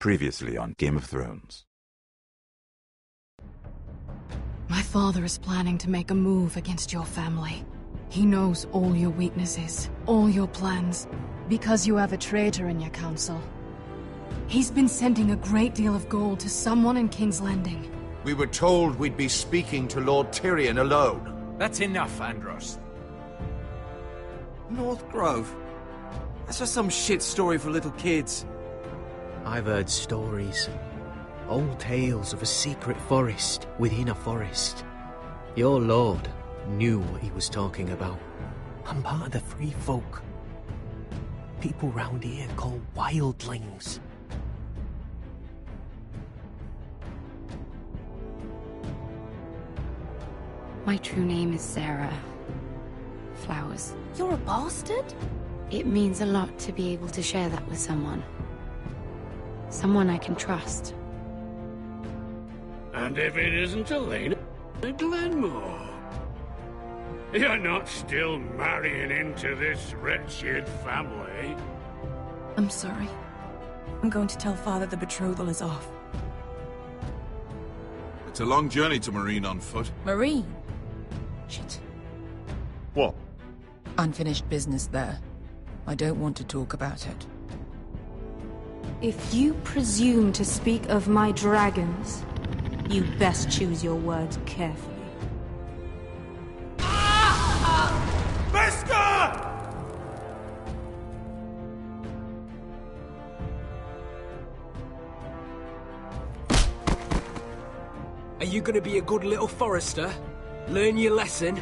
Previously on Game of Thrones. My father is planning to make a move against your family. He knows all your weaknesses, all your plans, because you have a traitor in your council. He's been sending a great deal of gold to someone in King's Landing. We were told we'd be speaking to Lord Tyrion alone. That's enough, Andros. North Grove? That's just some shit story for little kids. I've heard stories. Old tales of a secret forest within a forest. Your lord knew what he was talking about. I'm part of the free folk. People round here call wildlings. My true name is Sarah Flowers. You're a bastard? It means a lot to be able to share that with someone. Someone I can trust. And if it isn't Elena Glenmore, you're not still marrying into this wretched family. I'm sorry. I'm going to tell Father the betrothal is off. It's a long journey to Marine on foot. Marine? Shit. What? Unfinished business there. I don't want to talk about it. If you presume to speak of my dragons, you best choose your words carefully. Are you gonna be a good little forester? Learn your lesson?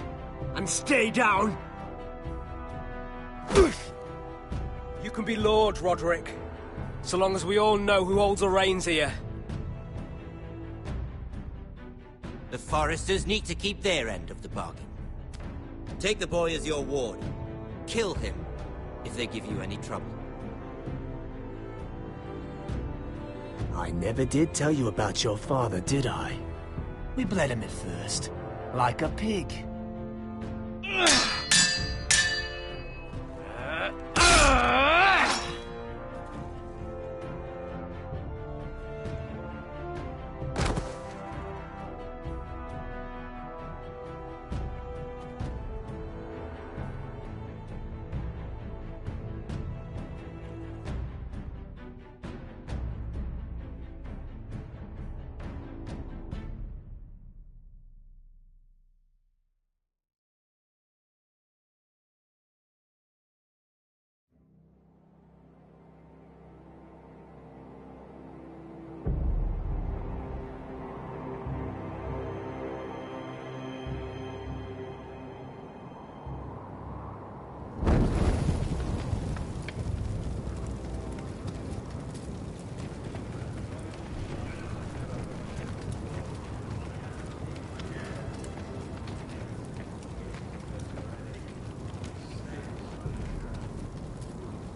And stay down? You can be Lord, Roderick. So long as we all know who holds the reins here. The Foresters need to keep their end of the bargain. Take the boy as your ward. Kill him if they give you any trouble. I never did tell you about your father, did I? We bled him at first, like a pig.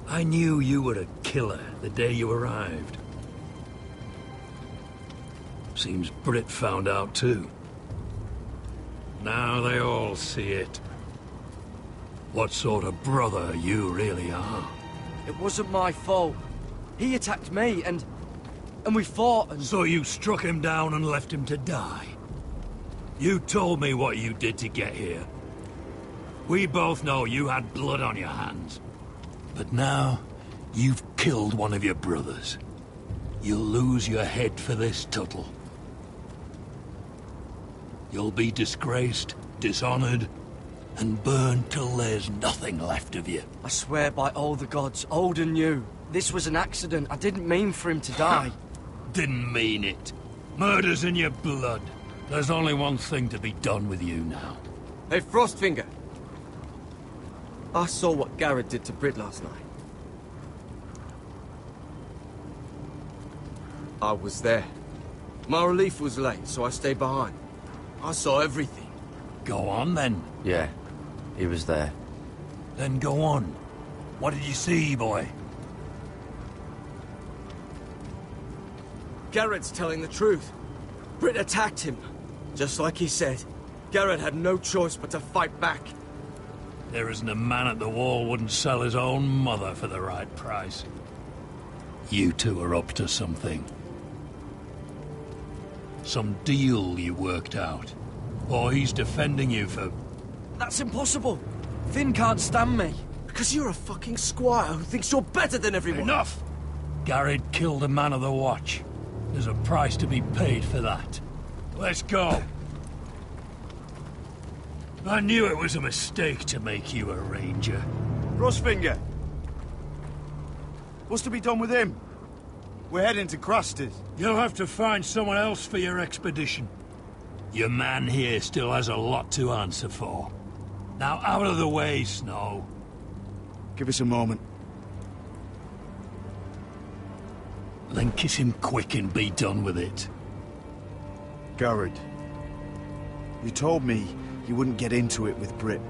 I knew you were a killer the day you arrived. Seems Britt found out too. Now they all see it. What sort of brother you really are. It wasn't my fault. He attacked me, and we fought, and... So you struck him down and left him to die? You told me what you did to get here. We both know you had blood on your hands. But now, you've killed one of your brothers. You'll lose your head for this, Tuttle. You'll be disgraced, dishonored, and burned till there's nothing left of you. I swear by all the gods, old and new, this was an accident. I didn't mean for him to die. Didn't mean it. Murder's in your blood. There's only one thing to be done with you now. Hey, Frostfinger. I saw what Garrett did to Britt last night. I was there. My relief was late, so I stayed behind. I saw everything. Go on, then. Yeah, he was there. Then go on. What did you see, boy? Garrett's telling the truth. Britt attacked him. Just like he said. Garrett had no choice but to fight back. There isn't a man at the wall wouldn't sell his own mother for the right price. You two are up to something. Some deal you worked out. Or he's defending you for... That's impossible! Finn can't stand me. Because you're a fucking squire who thinks you're better than everyone. Enough! Garrett killed a man of the Watch. There's a price to be paid for that. Let's go. I knew it was a mistake to make you a ranger. Rosfinger! What's to be done with him? We're heading to Crusters. You'll have to find someone else for your expedition. Your man here still has a lot to answer for. Now out of the way, Snow. Give us a moment. Then kiss him quick and be done with it. Garrett, you told me you wouldn't get into it with Britt.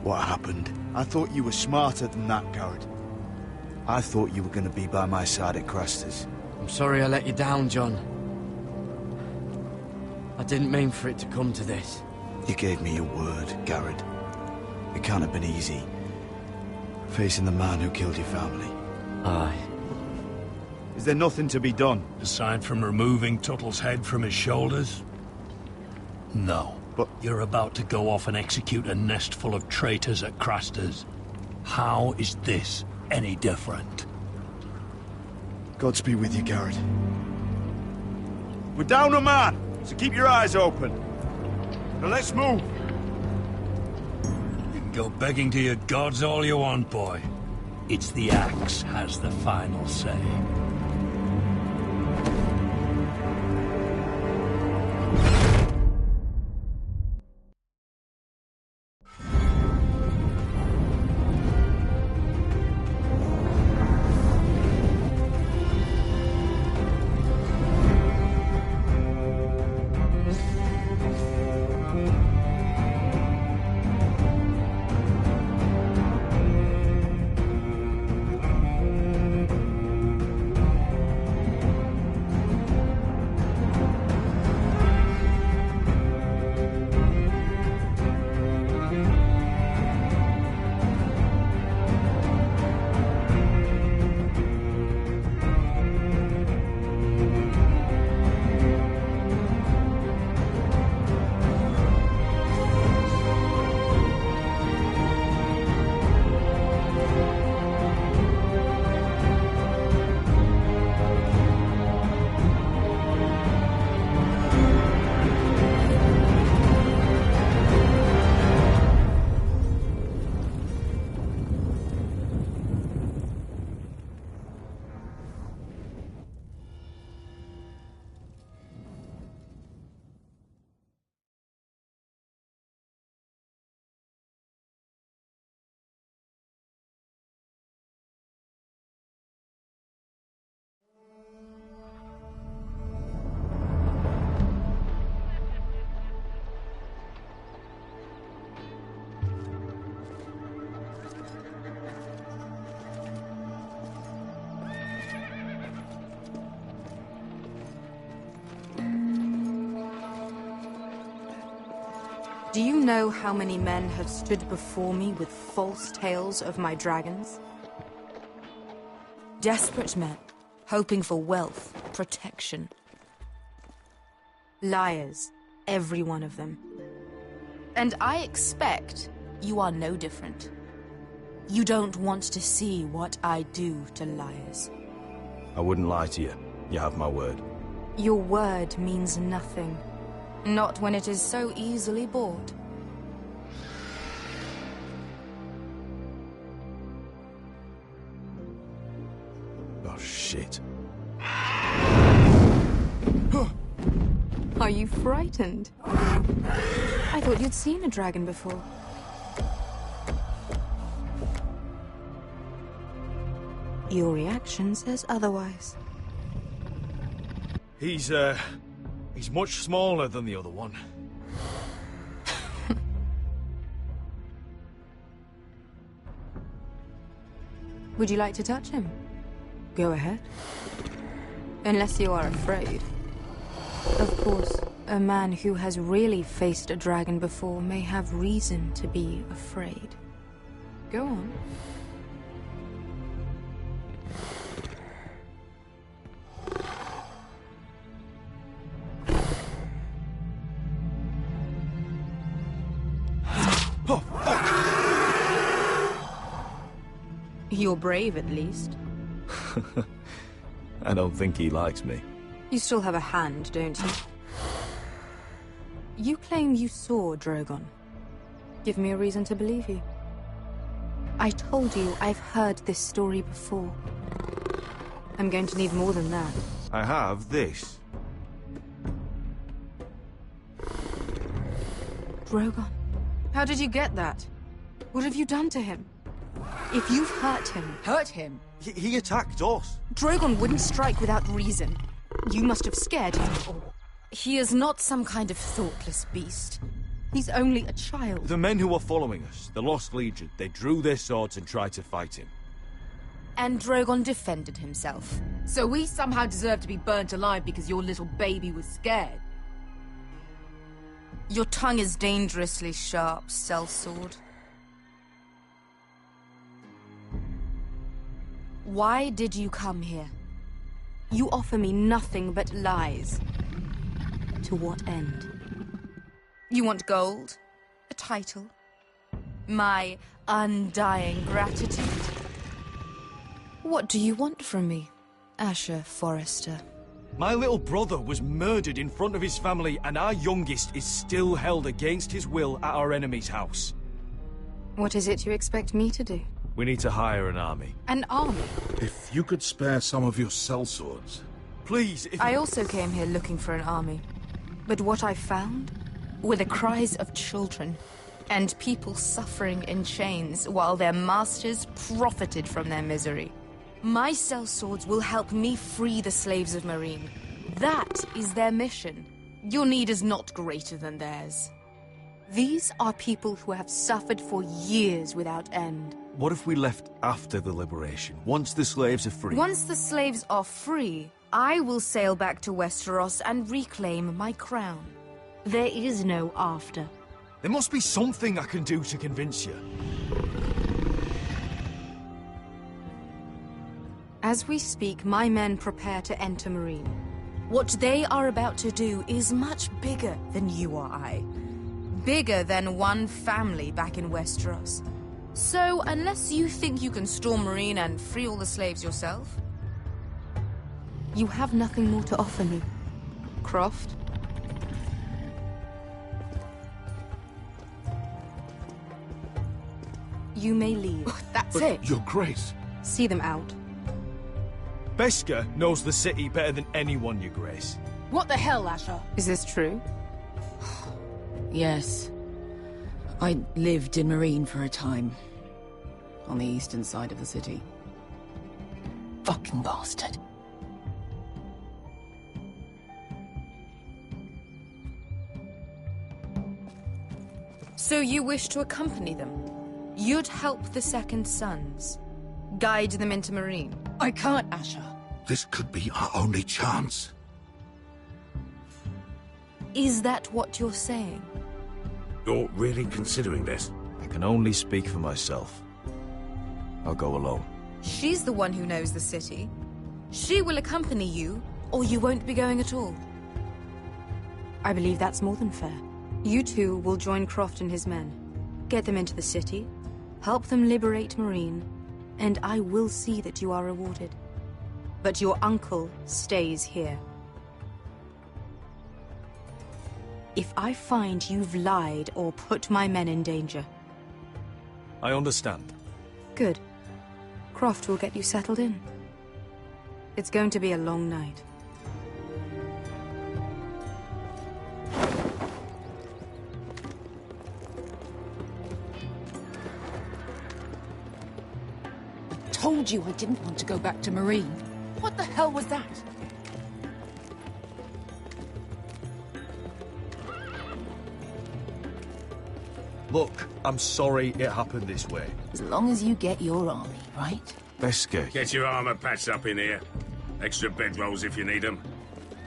What happened? I thought you were smarter than that, Garrett. I thought you were going to be by my side at Crusters. I'm sorry I let you down, John. I didn't mean for it to come to this. You gave me your word, Garrett. It can't have been easy. Facing the man who killed your family. Aye. Is there nothing to be done? Aside from removing Tuttle's head from his shoulders? No. But you're about to go off and execute a nest full of traitors at Crusters. How is this any different? Godspeed with you, Garrett. We're down a man, so keep your eyes open. Now let's move. You can go begging to your gods all you want, boy. It's the axe has the final say. Do you know how many men have stood before me with false tales of my dragons? Desperate men, hoping for wealth, protection. Liars, every one of them. And I expect you are no different. You don't want to see what I do to liars. I wouldn't lie to you. You have my word. Your word means nothing. Not when it is so easily bought. Oh, shit. Are you frightened? I thought you'd seen a dragon before. Your reaction says otherwise. He's much smaller than the other one. Would you like to touch him? Go ahead. Unless you are afraid. Of course, a man who has really faced a dragon before may have reason to be afraid. Go on. You're brave, at least. I don't think he likes me. You still have a hand, don't you? You claim you saw Drogon. Give me a reason to believe you. I told you I've heard this story before. I'm going to need more than that. I have this. Drogon, how did you get that? What have you done to him? If you've hurt him... Hurt him? He attacked us. Drogon wouldn't strike without reason. You must have scared him, or... He is not some kind of thoughtless beast. He's only a child. The men who were following us, the Lost Legion, they drew their swords and tried to fight him. And Drogon defended himself. So we somehow deserve to be burnt alive because your little baby was scared? Your tongue is dangerously sharp, sellsword. Why did you come here? You offer me nothing but lies. To what end? You want gold? A title? My undying gratitude? What do you want from me, Asher Forrester? My little brother was murdered in front of his family, and our youngest is still held against his will at our enemy's house. What is it you expect me to do? We need to hire an army. An army? If you could spare some of your sellswords. Please, if... I also came here looking for an army. But what I found were the cries of children, and people suffering in chains while their masters profited from their misery. My sellswords will help me free the slaves of Meereen. That is their mission. Your need is not greater than theirs. These are people who have suffered for years without end. What if we left after the liberation, once the slaves are free? Once the slaves are free, I will sail back to Westeros and reclaim my crown. There is no after. There must be something I can do to convince you. As we speak, my men prepare to enter Meereen. What they are about to do is much bigger than you or I. Bigger than one family back in Westeros. So, unless you think you can storm Meereen and free all the slaves yourself, you have nothing more to offer me, Croft. You may leave. That's it. Your Grace. See them out. Beskha knows the city better than anyone, Your Grace. What the hell, Asher? Is this true? Yes. I lived in Meereen for a time. On the eastern side of the city. Fucking bastard. So you wish to accompany them? You'd help the Second Sons? Guide them into Meereen? I can't, Asher. This could be our only chance. Is that what you're saying? You're really considering this? I can only speak for myself. I'll go alone. She's the one who knows the city. She will accompany you, or you won't be going at all. I believe that's more than fair. You two will join Croft and his men. Get them into the city, help them liberate Meereen, and I will see that you are rewarded. But your uncle stays here. If I find you've lied or put my men in danger... I understand. Good. Croft will get you settled in. It's going to be a long night. I told you I didn't want to go back to Meereen. What the hell was that? Look, I'm sorry it happened this way. As long as you get your army, right? Beskha. Get your armor patched up in here. Extra bedrolls if you need them.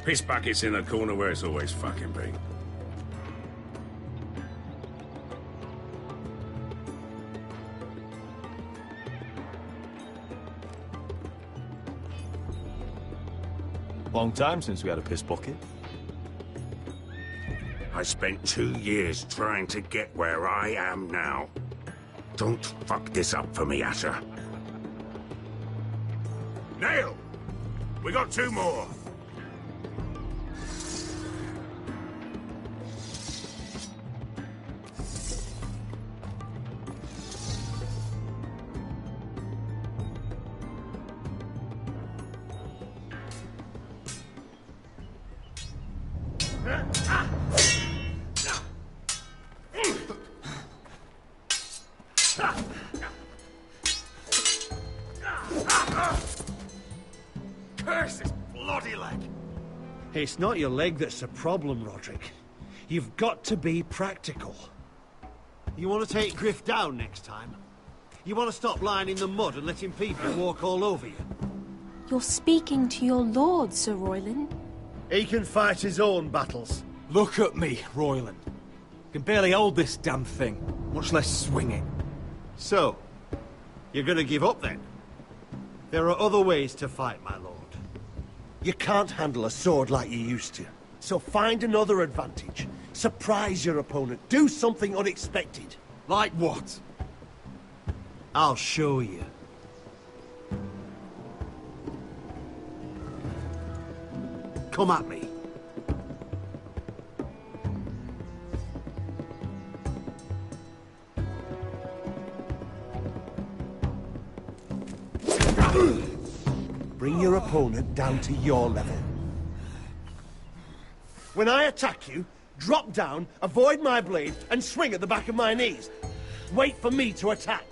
Piss buckets in the corner where it's always fucking been. Long time since we had a piss bucket. I spent 2 years trying to get where I am now. Don't fuck this up for me, Asher. Nail! We got 2 more. Curse his bloody leg! It's not your leg that's the problem, Roderick. You've got to be practical. You want to take Griff down next time? You want to stop lying in the mud and letting people walk all over you? You're speaking to your lord, Sir Royland. He can fight his own battles. Look at me, Royland. Can barely hold this damn thing, much less swing it. So, you're gonna give up then? There are other ways to fight, my lord. You can't handle a sword like you used to. So find another advantage. Surprise your opponent. Do something unexpected. Like what? I'll show you. Come at me. Bring your opponent down to your level. When I attack you, drop down, avoid my blade, and swing at the back of my knees. Wait for me to attack.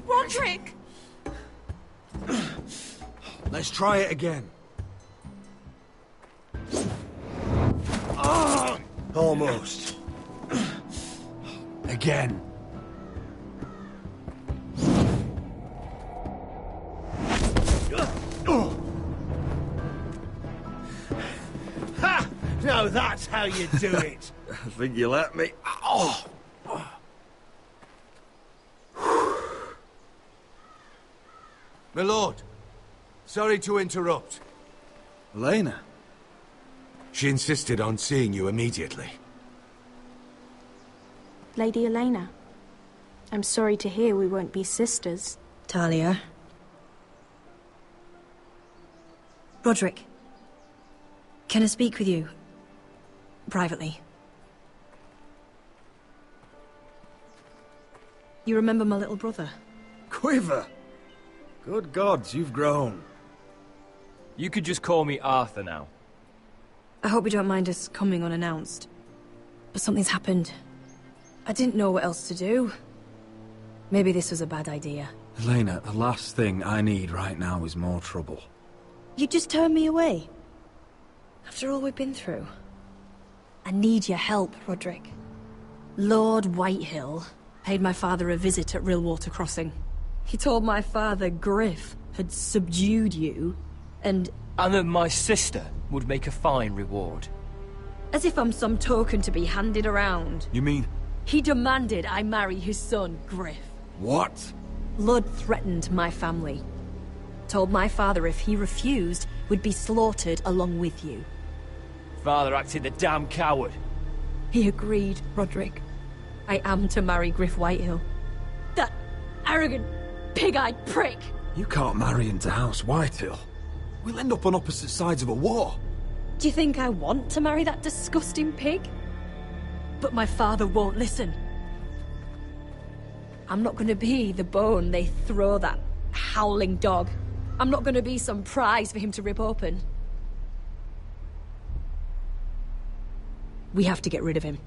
Roderick! Let's try it again. Almost. Again. Ha! Now that's how you do it. I think you let me. Oh! My lord, sorry to interrupt. Elena? She insisted on seeing you immediately. Lady Elena, I'm sorry to hear we won't be sisters. Talia. Roderick. Can I speak with you? Privately. You remember my little brother? Quiver! Good gods, you've grown. You could just call me Arthur now. I hope you don't mind us coming unannounced. But something's happened. I didn't know what else to do. Maybe this was a bad idea. Elena, the last thing I need right now is more trouble. You just turned me away. After all we've been through. I need your help, Roderick. Lord Whitehill paid my father a visit at Rillwater Crossing. He told my father Griff had subdued you, and that my sister would make a fine reward. As if I'm some token to be handed around. You mean? He demanded I marry his son, Griff. What? Blood threatened my family. Told my father if he refused, we'd be slaughtered along with you. Father acted the damn coward. He agreed, Roderick. I am to marry Griff Whitehill. That arrogant, pig-eyed prick! You can't marry into House Whitehill. We'll end up on opposite sides of a war. Do you think I want to marry that disgusting pig? But my father won't listen. I'm not gonna be the bone they throw that howling dog. I'm not gonna be some prize for him to rip open. We have to get rid of him.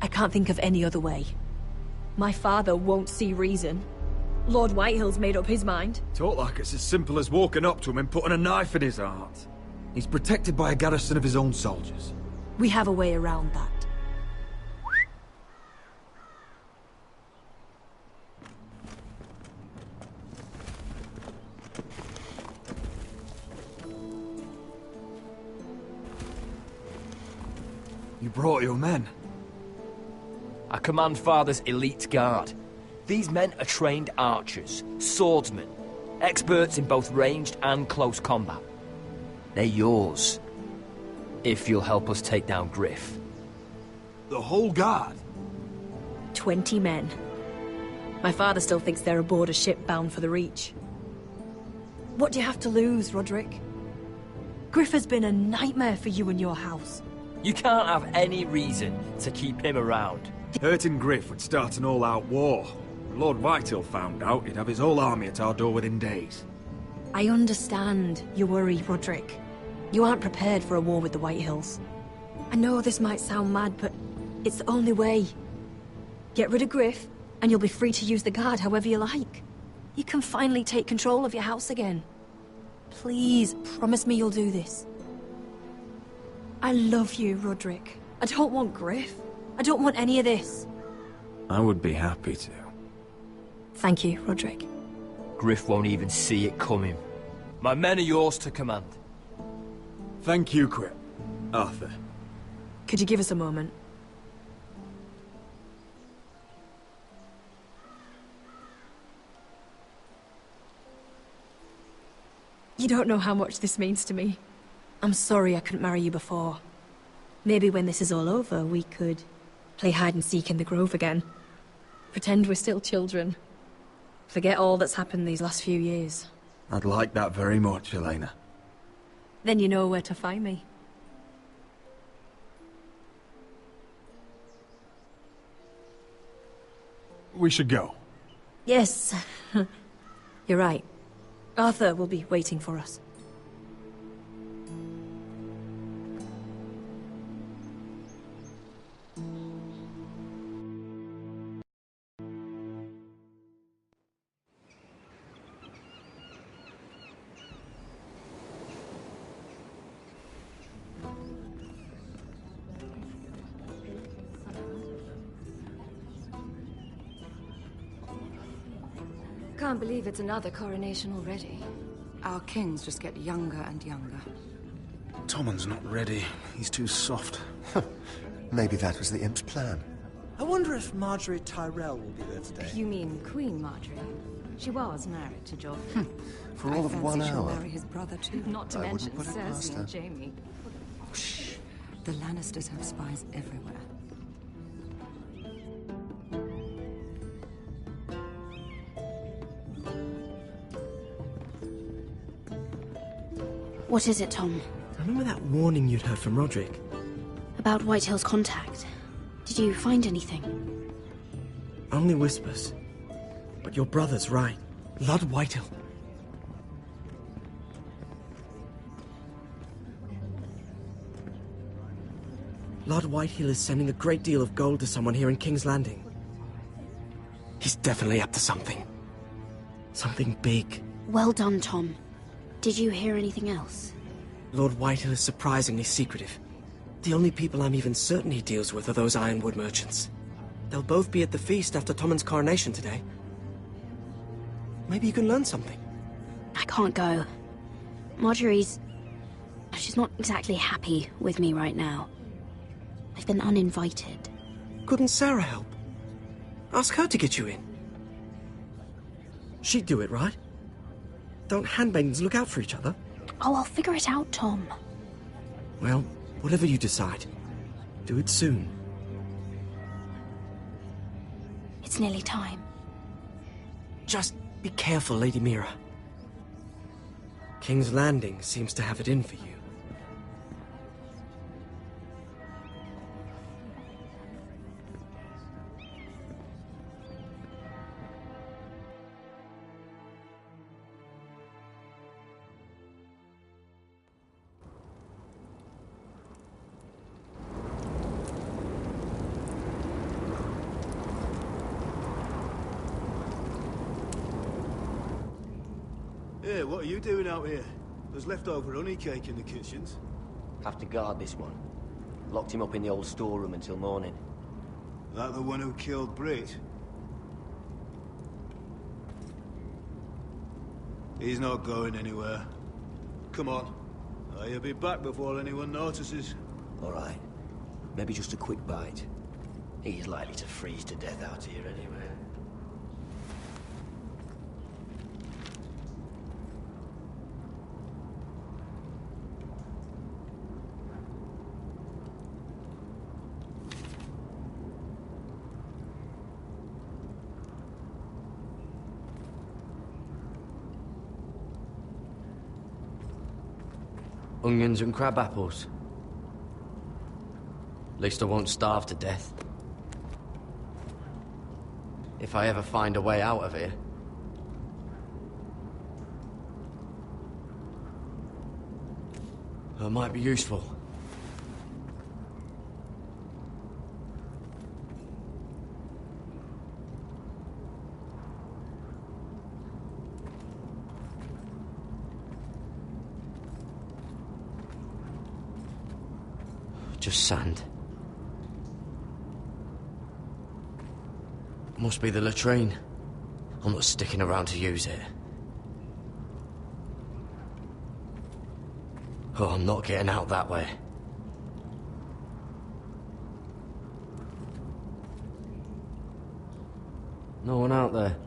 I can't think of any other way. My father won't see reason. Lord Whitehill's made up his mind. Talk like it's as simple as walking up to him and putting a knife in his heart. He's protected by a garrison of his own soldiers. We have a way around that. You brought your men. I command Father's elite guard. These men are trained archers, swordsmen, experts in both ranged and close combat. They're yours, if you'll help us take down Griff. The whole guard? 20 men. My father still thinks they're aboard a ship bound for the Reach. What do you have to lose, Roderick? Griff has been a nightmare for you and your house. You can't have any reason to keep him around. Hurting Griff would start an all-out war. When Lord Whitehill found out, he'd have his whole army at our door within days. I understand your worry, Roderick. You aren't prepared for a war with the Whitehills. I know this might sound mad, but it's the only way. Get rid of Griff, and you'll be free to use the Guard however you like. You can finally take control of your house again. Please, promise me you'll do this. I love you, Roderick. I don't want Griff. I don't want any of this. I would be happy to. Thank you, Roderick. Griff won't even see it coming. My men are yours to command. Thank you, Arthur. Could you give us a moment? You don't know how much this means to me. I'm sorry I couldn't marry you before. Maybe when this is all over, we could play hide and seek in the Grove again. Pretend we're still children. Forget all that's happened these last few years. I'd like that very much, Elena. Then you know where to find me. We should go. Yes. You're right. Arthur will be waiting for us. Can't believe it's another coronation already. Our kings just get younger and younger. Tommen's not ready. He's too soft. Maybe that was the imp's plan. I wonder if Marjorie Tyrell will be there today. You mean Queen Marjorie? She was married to Joffrey. For all of 1 she'll hour. marry his brother too. Not to I wouldn't mention put it past Cersei her. and Jaime. Oh, shh. The Lannisters have spies everywhere. What is it, Tom? Remember that warning you'd heard from Roderick? About Whitehill's contact. Did you find anything? Only whispers. But your brother's right. Lord Whitehill. Lord Whitehill is sending a great deal of gold to someone here in King's Landing. He's definitely up to something. Something big. Well done, Tom. Did you hear anything else? Lord Whitehill is surprisingly secretive. The only people I'm even certain he deals with are those Ironwood merchants. They'll both be at the feast after Tommen's coronation today. Maybe you can learn something. I can't go. Marjorie's... she's not exactly happy with me right now. I've been uninvited. Couldn't Sarah help? Ask her to get you in. She'd do it, right? Don't handmaidens look out for each other? Oh, I'll figure it out, Tom. Well, whatever you decide, do it soon. It's nearly time. Just be careful, Lady Mira. King's Landing seems to have it in for you. Hey, what are you doing out here? There's leftover honey cake in the kitchens. Have to guard this one. Locked him up in the old storeroom until morning. That the one who killed Brit? He's not going anywhere. Come on. I'll be back before anyone notices. All right. Maybe just a quick bite. He's likely to freeze to death out here anyway. Onions and crab apples. At least I won't starve to death. If I ever find a way out of here. It might be useful. Just sand. Must be the latrine. I'm not sticking around to use it. Oh, I'm not getting out that way. No one out there.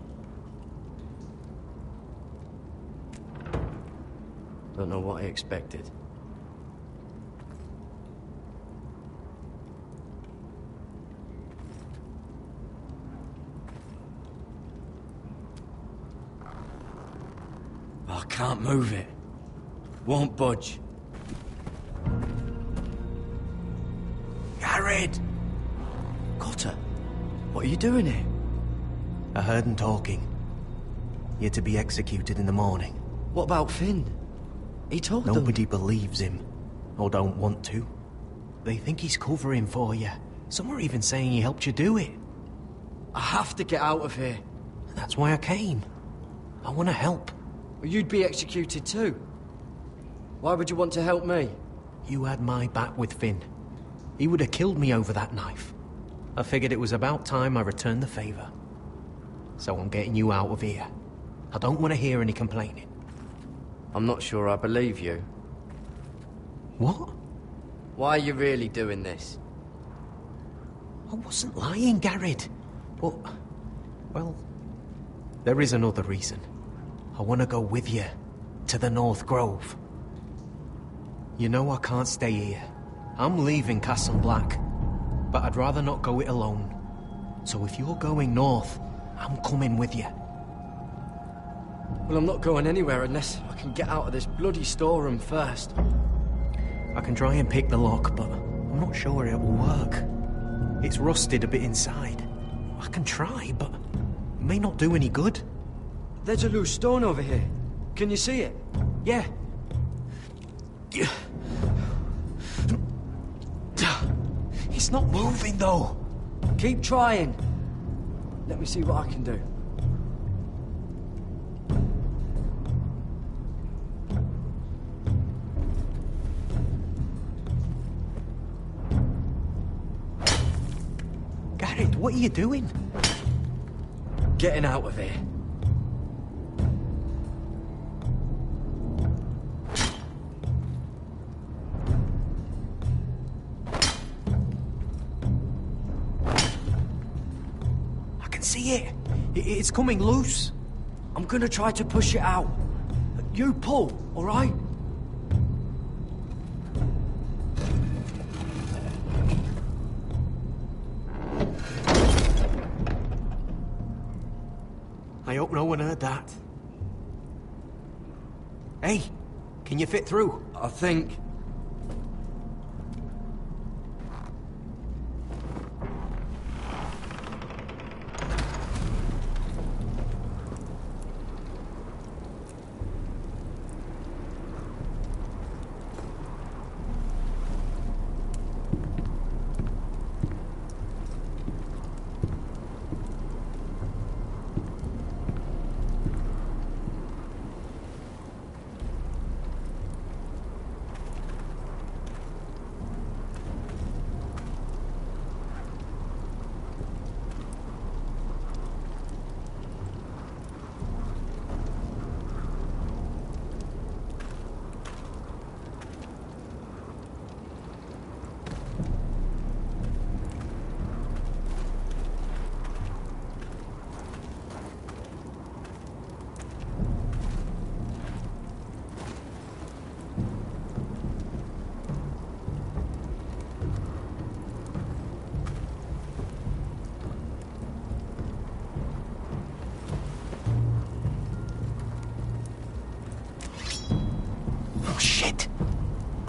Don't know what I expected. I can't move it. Won't budge. Gared! Cotter, what are you doing here? I heard him talking. You're to be executed in the morning. What about Finn? He told them. Nobody believes him, or don't want to. They think he's covering for you. Some are even saying he helped you do it. I have to get out of here. That's why I came. I want to help. Well, you'd be executed too. Why would you want to help me? You had my back with Finn. He would have killed me over that knife. I figured it was about time I returned the favor. So I'm getting you out of here. I don't want to hear any complaining. I'm not sure I believe you. What? Why are you really doing this? I wasn't lying, Gared. But, well, there is another reason. I want to go with you to the North Grove. You know I can't stay here. I'm leaving Castle Black, but I'd rather not go it alone. So if you're going north, I'm coming with you. Well, I'm not going anywhere unless I can get out of this bloody storeroom first. I can try and pick the lock, but I'm not sure it will work. It's rusted a bit inside. I can try, but it may not do any good. There's a loose stone over here. Can you see it? Yeah. It's not moving, though. Keep trying. Let me see what I can do. Gared, what are you doing? Getting out of here. See it? It's coming loose. I'm gonna try to push it out. You pull, all right? I hope no one heard that. Hey, can you fit through? I think.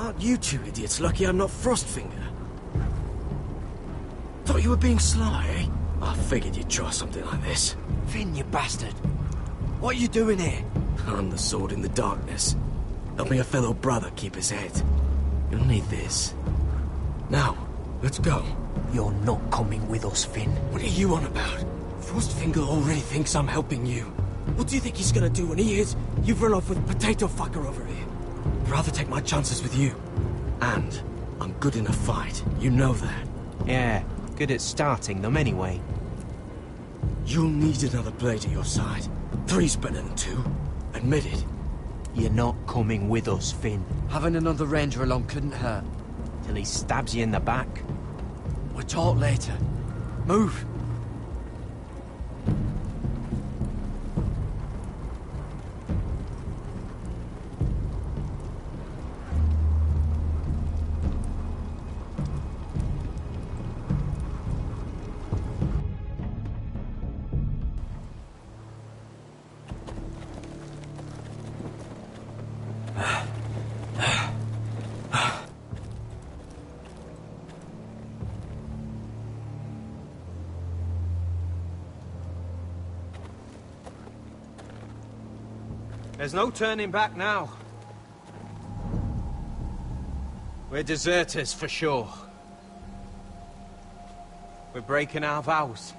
Aren't you two idiots lucky I'm not Frostfinger? Thought you were being sly, eh? I figured you'd try something like this. Finn, you bastard. What are you doing here? I'm the sword in the darkness. Helping a fellow brother keep his head. You'll need this. Now, let's go. You're not coming with us, Finn. What are you on about? Frostfinger already thinks I'm helping you. What do you think he's gonna do when he hears you've run off with Potato Fucker over here? I'd rather take my chances with you. And I'm good in a fight. You know that. Yeah, good at starting them anyway. You'll need another blade at your side. 3's better than 2. Admit it. You're not coming with us, Finn. Having another ranger along couldn't hurt. Till he stabs you in the back. We'll talk later. Move! There's no turning back now. We're deserters for sure. We're breaking our vows.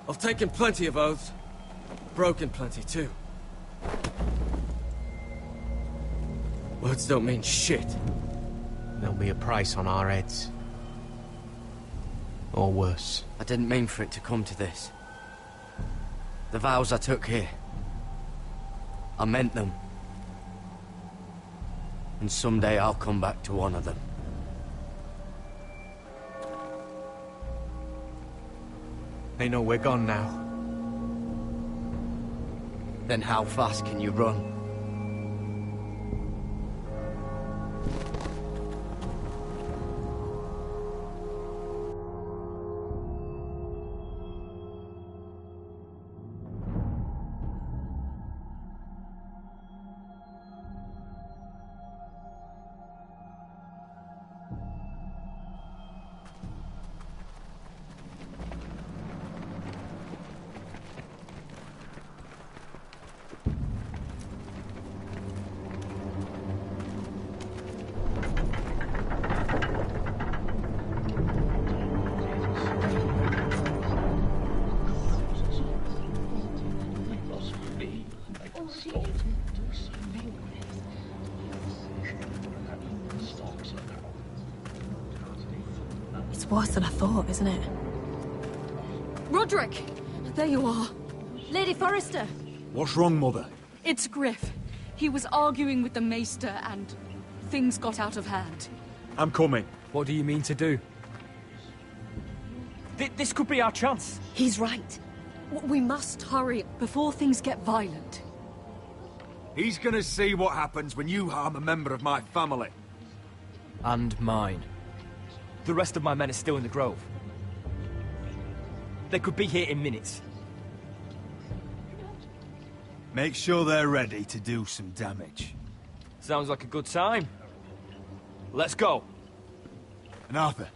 I've taken plenty of oaths. Broken plenty too. Words don't mean shit. There'll be a price on our heads. Or worse. I didn't mean for it to come to this. The vows I took here, I meant them. And someday I'll come back to honor them. They know we're gone now. Then how fast can you run? It's worse than I thought, isn't it? Roderick! There you are. Lady Forrester! What's wrong, Mother? It's Griff. He was arguing with the Maester and things got out of hand. I'm coming. What do you mean to do? This could be our chance. He's right. We must hurry before things get violent. He's gonna see what happens when you harm a member of my family. And mine. The rest of my men are still in the grove. They could be here in minutes. Make sure they're ready to do some damage. Sounds like a good time. Let's go. And Arthur.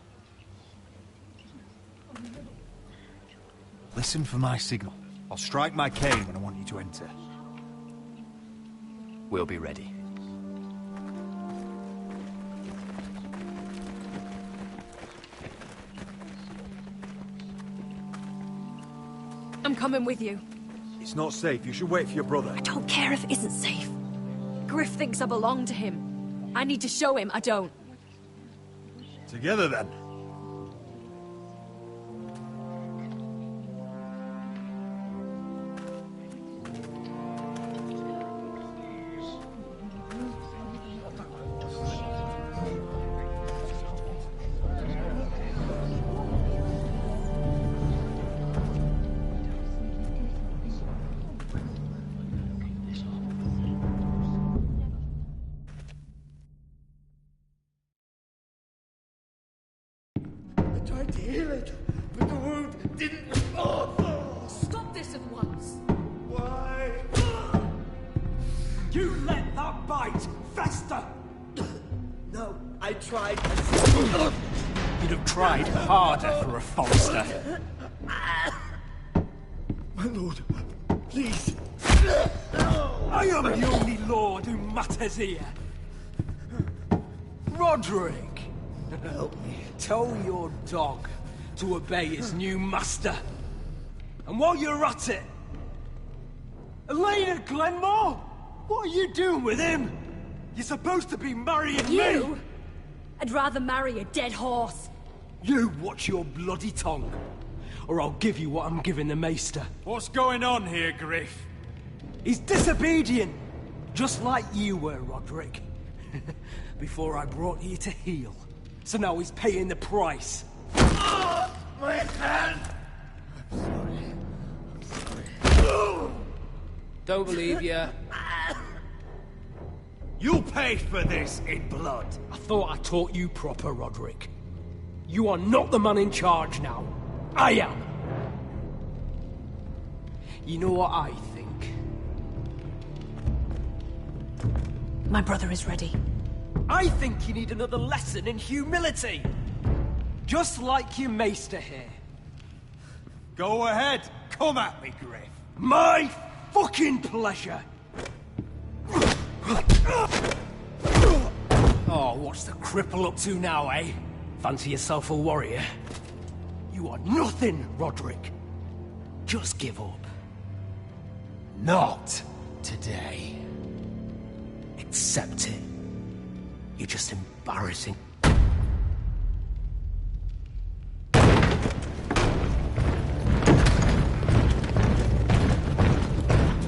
Listen for my signal. I'll strike my cane when I want you to enter. We'll be ready. I'm coming with you. It's not safe. You should wait for your brother. I don't care if it isn't safe. Griff thinks I belong to him. I need to show him I don't. Together, then. Tried to heal it, but the wound didn't. Stop this at once. Why? You let that bite fester! No, I I tried... You'd have tried harder for a Forrester. My lord, please. I am the only lord who matters here. Roderick, help me. Tell your dog to obey his new master. And while you're at it, Elena Glenmore, what are you doing with him? You're supposed to be marrying me. I'd rather marry a dead horse. You watch your bloody tongue, or I'll give you what I'm giving the Maester. What's going on here, Griff? He's disobedient, just like you were, Roderick. Before I brought you to heel. So now he's paying the price. Oh, my hand! I'm sorry. Don't believe you. You'll pay for this in blood. I thought I taught you proper, Roderick. You are not the man in charge now. I am. You know what I think? My brother is ready. I think you need another lesson in humility. Just like your maester here. Go ahead. Come at me, Griff. My fucking pleasure. Oh, what's the cripple up to now, eh? Fancy yourself a warrior? You are nothing, Roderick. Just give up. Not today. Accept it. You're just embarrassing.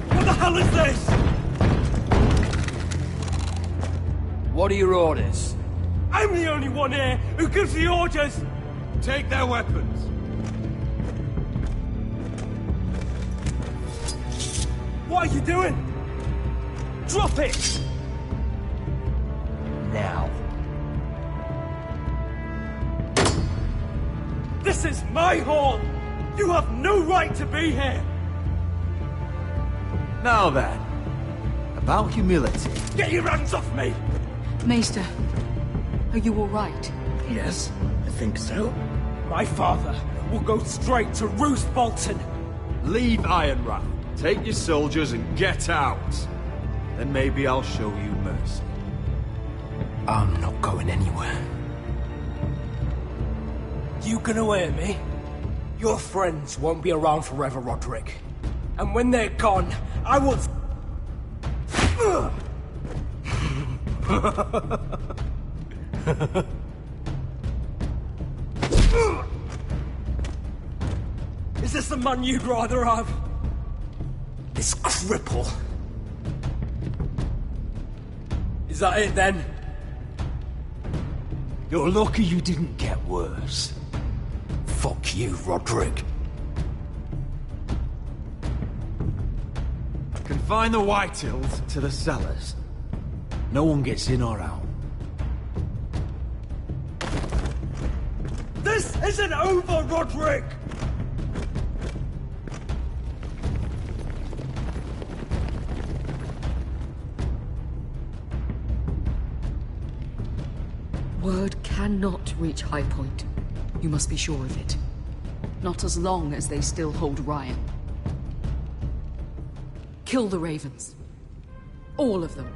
What the hell is this? What are your orders? I'm the only one here who gives the orders! Take their weapons. What are you doing? Drop it! Now. This is my hall! You have no right to be here! Now then, about humility. Get your hands off me! Maester, are you all right? Yes, I think so. My father will go straight to Roose Bolton. Leave Ironrath. Take your soldiers and get out. Then maybe I'll show you mercy. I'm not going anywhere. You gonna hear me? Your friends won't be around forever, Roderick. And when they're gone, I will... Is this the man you'd rather have? This cripple. Is that it then? You're lucky you didn't get worse. Fuck you, Roderick. Confine the Whitehills to the cellars. No one gets in or out. This isn't over, Roderick! Word cannot reach High Point. You must be sure of it. Not as long as they still hold Ryan. Kill the Ravens. All of them.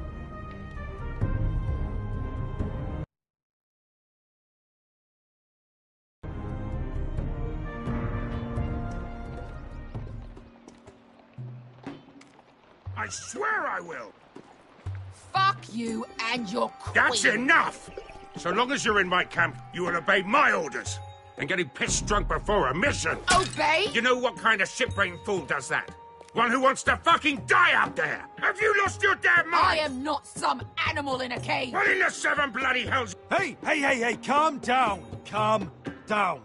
I swear I will! Fuck you and your queen. That's enough! So long as you're in my camp, you will obey my orders. And getting pissed drunk before a mission. Obey? You know what kind of shit-brained fool does that? One who wants to fucking die out there! Have you lost your damn mind? I am not some animal in a cage. What in the seven bloody hells? Hey, calm down. Calm down.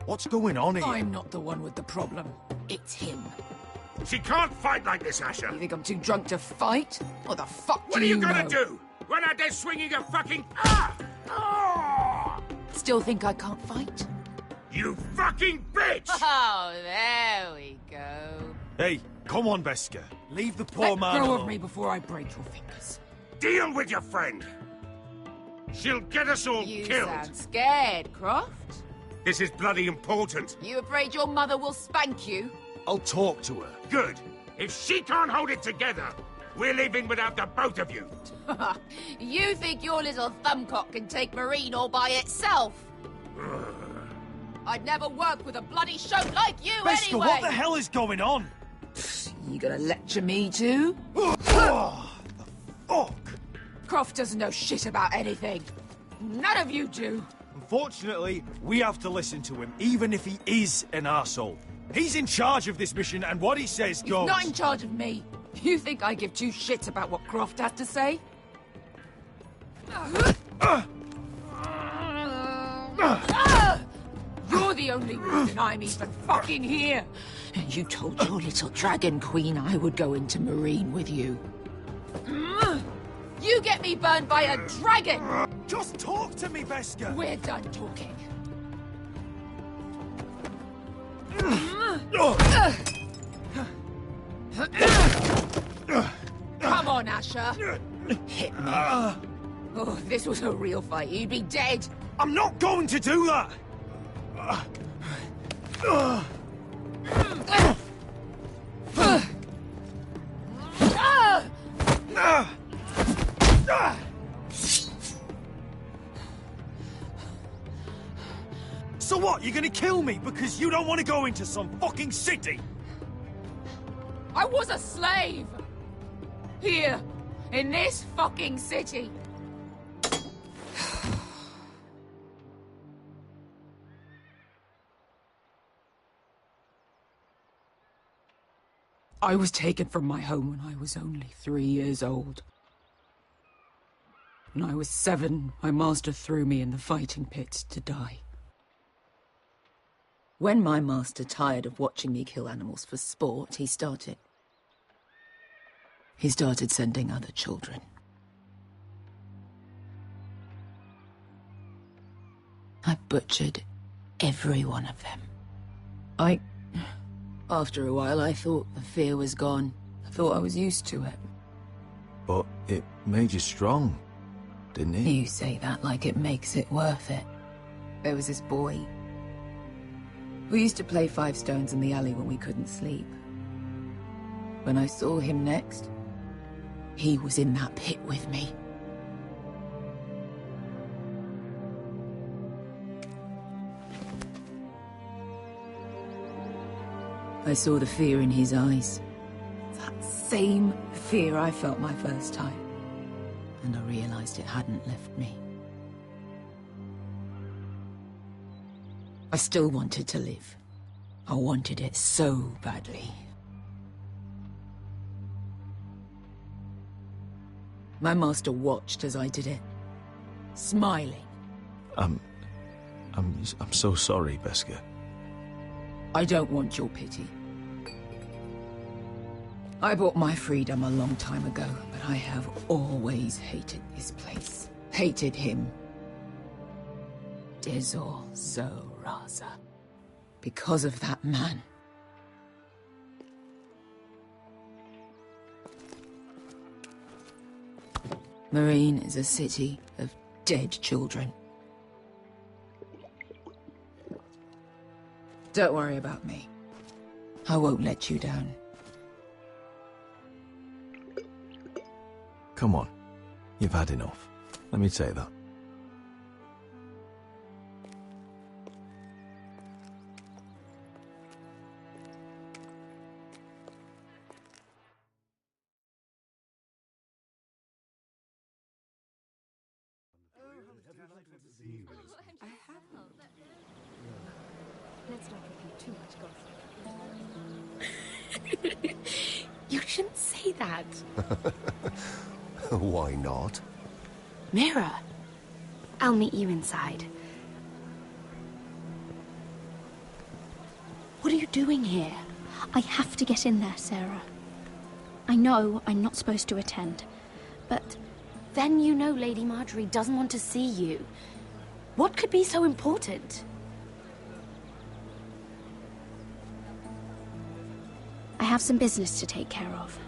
What's going on here? I'm not the one with the problem. It's him. She can't fight like this, Asher. You think I'm too drunk to fight? What the fuck What do are you know? gonna do? Run out there swinging a fucking... Still think I can't fight? You fucking bitch! Oh, there we go. Hey, come on, Beskar. Leave the poor Let man go alone. of me before I break your fingers. Deal with your friend. She'll get us all You killed. sound scared, Croft. This is bloody important. You afraid your mother will spank you? I'll talk to her. Good. If she can't hold it together, we're leaving without the both of you. You think your little thumbcock can take Marine all by itself? I'd never work with a bloody shote like you Beskha, anyway! what the hell is going on? You gonna lecture me too? Fuck! Croft doesn't know shit about anything. None of you do. Unfortunately, we have to listen to him, even if he is an arsehole. He's in charge of this mission, and what he says goes. He's not in charge of me. You think I give two shits about what Croft has to say? You're the only reason I'm even fucking here. You told your little dragon queen I would go into Marine with you. You get me burned by a dragon! Just talk to me, Beskha! We're done talking. Come on, Asher. Hit me. Oh, if this was a real fight, you'd be dead. I'm not going to do that! So what, you're gonna kill me because you don't want to go into some fucking city? I was a slave! Here, in this fucking city. I was taken from my home when I was only 3 years old. When I was 7, my master threw me in the fighting pit to die. When my master tired of watching me kill animals for sport, he started sending other children. I butchered every one of them. After a while, I thought the fear was gone. I thought I was used to it. But it made you strong, didn't it? You say that like it makes it worth it. There was this boy. We used to play 5 stones in the alley when we couldn't sleep. When I saw him next, he was in that pit with me. I saw the fear in his eyes. That same fear I felt my first time. And I realized it hadn't left me. I still wanted to live. I wanted it so badly. My master watched as I did it, smiling. I'm so sorry, Beskha. I don't want your pity. I bought my freedom a long time ago, but I have always hated this place. Hated him. Dezor Zo Raza. Because of that man. Marine is a city of dead children. Don't worry about me. I won't let you down. Come on. You've had enough. Let me say that. Let's not repeat too much gossip. You shouldn't say that. Why not? Mira, I'll meet you inside. What are you doing here? I have to get in there, Sarah. I know I'm not supposed to attend, but then you know Lady Marjorie doesn't want to see you. What could be so important? I have some business to take care of.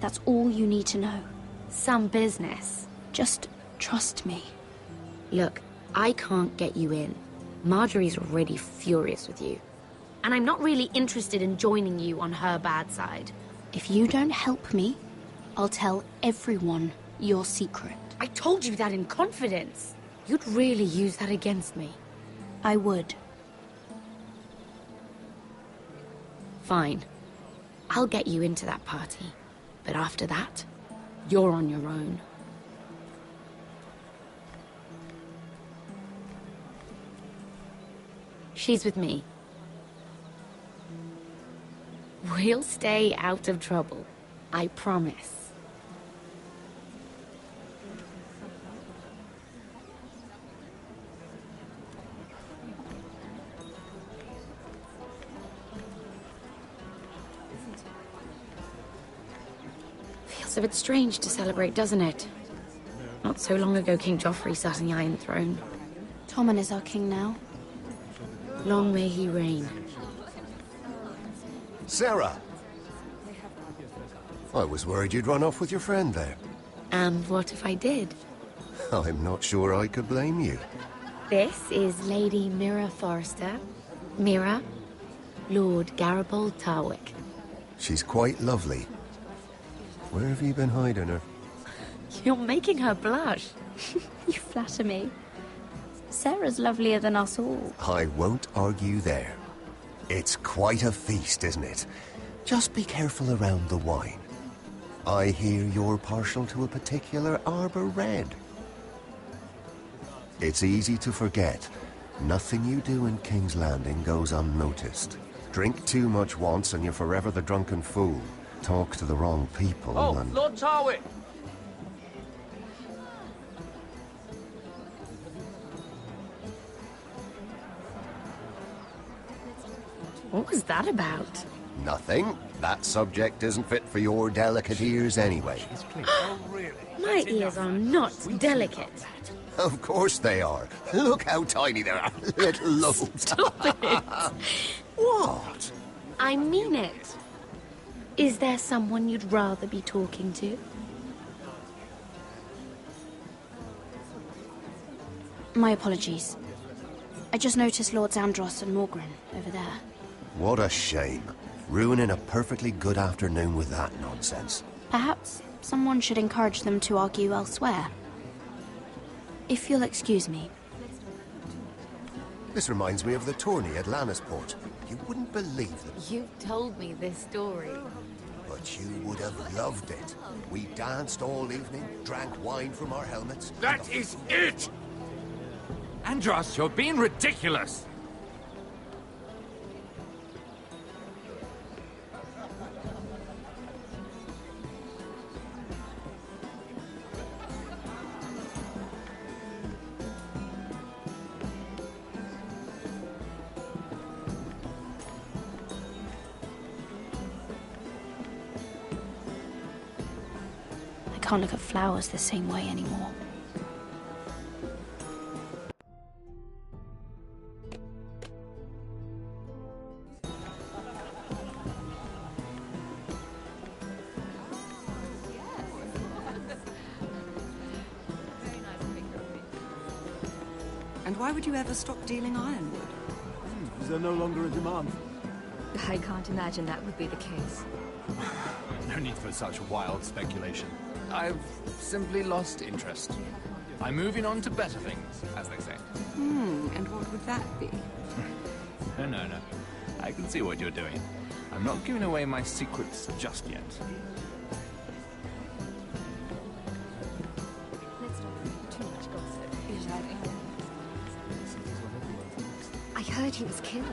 That's all you need to know. Some business? Just trust me. Look, I can't get you in. Marjorie's already furious with you. And I'm not really interested in joining you on her bad side. If you don't help me, I'll tell everyone your secret. I told you that in confidence. You'd really use that against me. I would. Fine. I'll get you into that party. But after that, you're on your own. She's with me. We'll stay out of trouble. I promise. Feels a bit strange to celebrate, doesn't it? Not so long ago, King Joffrey sat on the Iron Throne. Tommen is our king now. Long may he reign. Sarah! I was worried you'd run off with your friend there. And what if I did? I'm not sure I could blame you. This is Lady Mira Forrester. Mira, Lord Garibald Tarwick. She's quite lovely. Where have you been hiding her? You're making her blush. You flatter me. Sarah's lovelier than us all. I won't argue there. It's quite a feast, isn't it? Just be careful around the wine. I hear you're partial to a particular Arbor Red. It's easy to forget. Nothing you do in King's Landing goes unnoticed. Drink too much once and you're forever the drunken fool. Talk to the wrong people and... Lord Tarwick! What was that about? Nothing. That subject isn't fit for your delicate ears anyway. My ears are not delicate. Of course they are. Look how tiny they are. Little lobes. Stop it. What? I mean it. Is there someone you'd rather be talking to? My apologies. I just noticed Lords Andros and Morgren over there. What a shame. Ruining a perfectly good afternoon with that nonsense. Perhaps someone should encourage them to argue elsewhere. If you'll excuse me. This reminds me of the tourney at Lannisport. You wouldn't believe them. You've told me this story. But you would have loved it. We danced all evening, drank wine from our helmets. That is it! Andros, you're being ridiculous! I can't look at flowers the same way anymore. And why would you ever stop dealing ironwood? Is there no longer a demand? I can't imagine that would be the case. No need for such wild speculation. I've simply lost interest. I'm moving on to better things, as they say. And what would that be? No. I can see what you're doing. I'm not giving away my secrets just yet. I heard he was killed.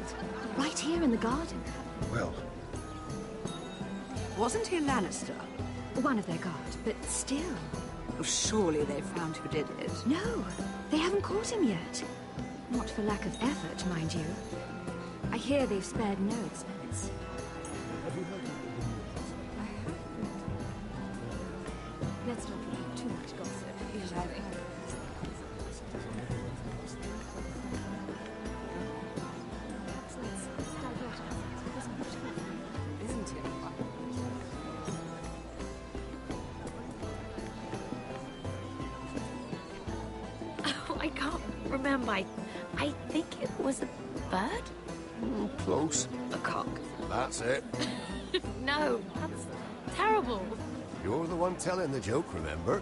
Right here in the garden. Well... Wasn't he a Lannister? One of their guard, but still. Oh, surely they found who did it. No, they haven't caught him yet. Not for lack of effort, mind you. I hear they've spared no expense. Let's not read too much gossip. I can't remember. I think it was a bird? Close. A cock. That's it. No, that's terrible. You're the one telling the joke, remember?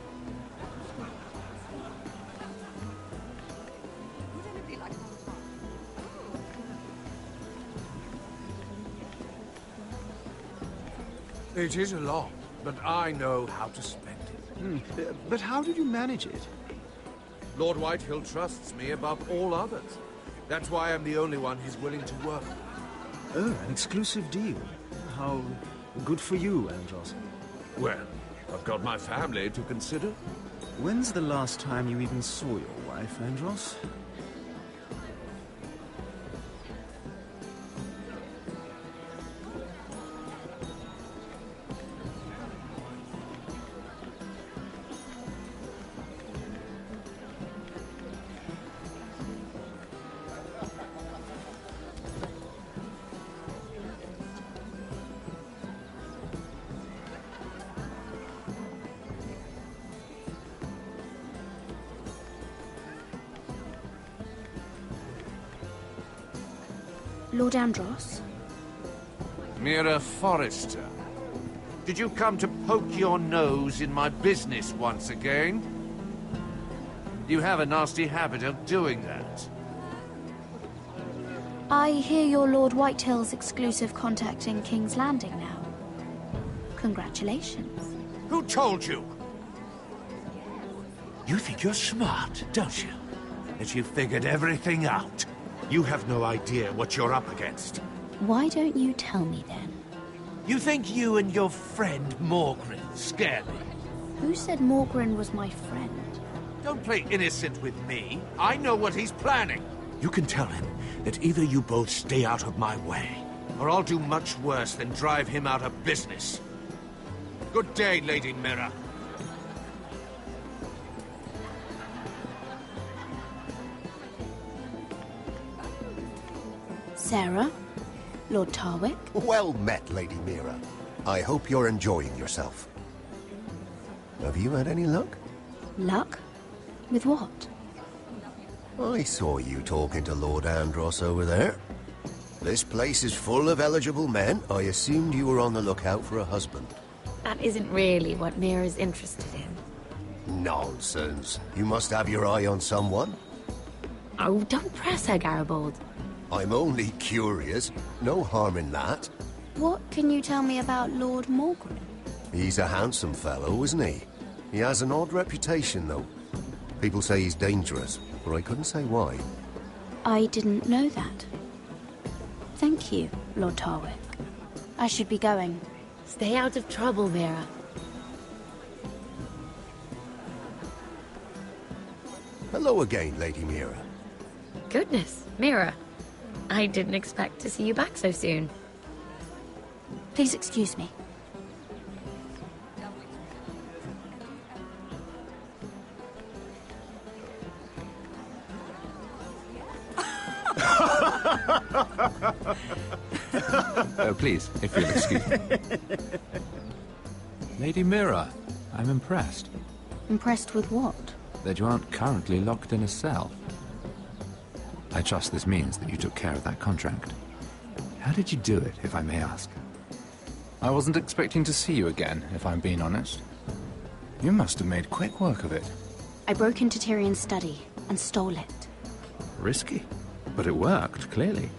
It is a lot, but I know how to spend it. But how did you manage it? Lord Whitehill trusts me above all others. That's why I'm the only one he's willing to work with. Oh, an exclusive deal. How good for you, Andros. Well, I've got my family to consider. When's the last time you even saw your wife, Andros? Lord Andros? Mira Forrester. Did you come to poke your nose in my business once again? You have a nasty habit of doing that. I hear you're Lord Whitehill's exclusive contact in King's Landing now. Congratulations. Who told you? You think you're smart, don't you? That you've figured everything out. You have no idea what you're up against. Why don't you tell me then? You think you and your friend Morgren scare me? Who said Morgren was my friend? Don't play innocent with me. I know what he's planning. You can tell him that either you both stay out of my way, or I'll do much worse than drive him out of business. Good day, Lady Mira. Sarah? Lord Tarwick? Well met, Lady Mira. I hope you're enjoying yourself. Have you had any luck? Luck? With what? I saw you talking to Lord Andros over there. This place is full of eligible men. I assumed you were on the lookout for a husband. That isn't really what Mira's interested in. Nonsense. You must have your eye on someone. Oh, don't press her, Garibald. I'm only curious. No harm in that. What can you tell me about Lord Morgren? He's a handsome fellow, isn't he? He has an odd reputation, though. People say he's dangerous, but I couldn't say why. I didn't know that. Thank you, Lord Tarwick. I should be going. Stay out of trouble, Mira. Hello again, Lady Mira. Goodness, Mira. I didn't expect to see you back so soon. Please excuse me. Oh, please, if you'll excuse me. Lady Mira, I'm impressed. Impressed with what? That you aren't currently locked in a cell. I trust this means that you took care of that contract. How did you do it, if I may ask? I wasn't expecting to see you again, if I'm being honest. You must have made quick work of it. I broke into Tyrion's study and stole it. Risky, but it worked, clearly.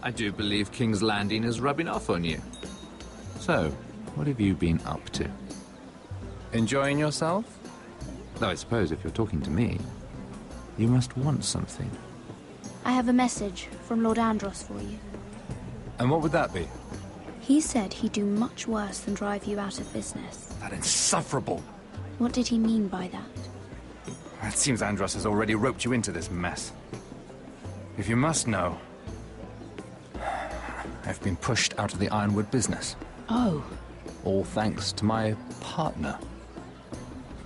I do believe King's Landing is rubbing off on you. So, what have you been up to? Enjoying yourself? Though I suppose if you're talking to me, you must want something. I have a message from Lord Andros for you. And what would that be? He said he'd do much worse than drive you out of business. That insufferable! What did he mean by that? It seems Andros has already roped you into this mess. If you must know, I've been pushed out of the Ironwood business. Oh. All thanks to my partner.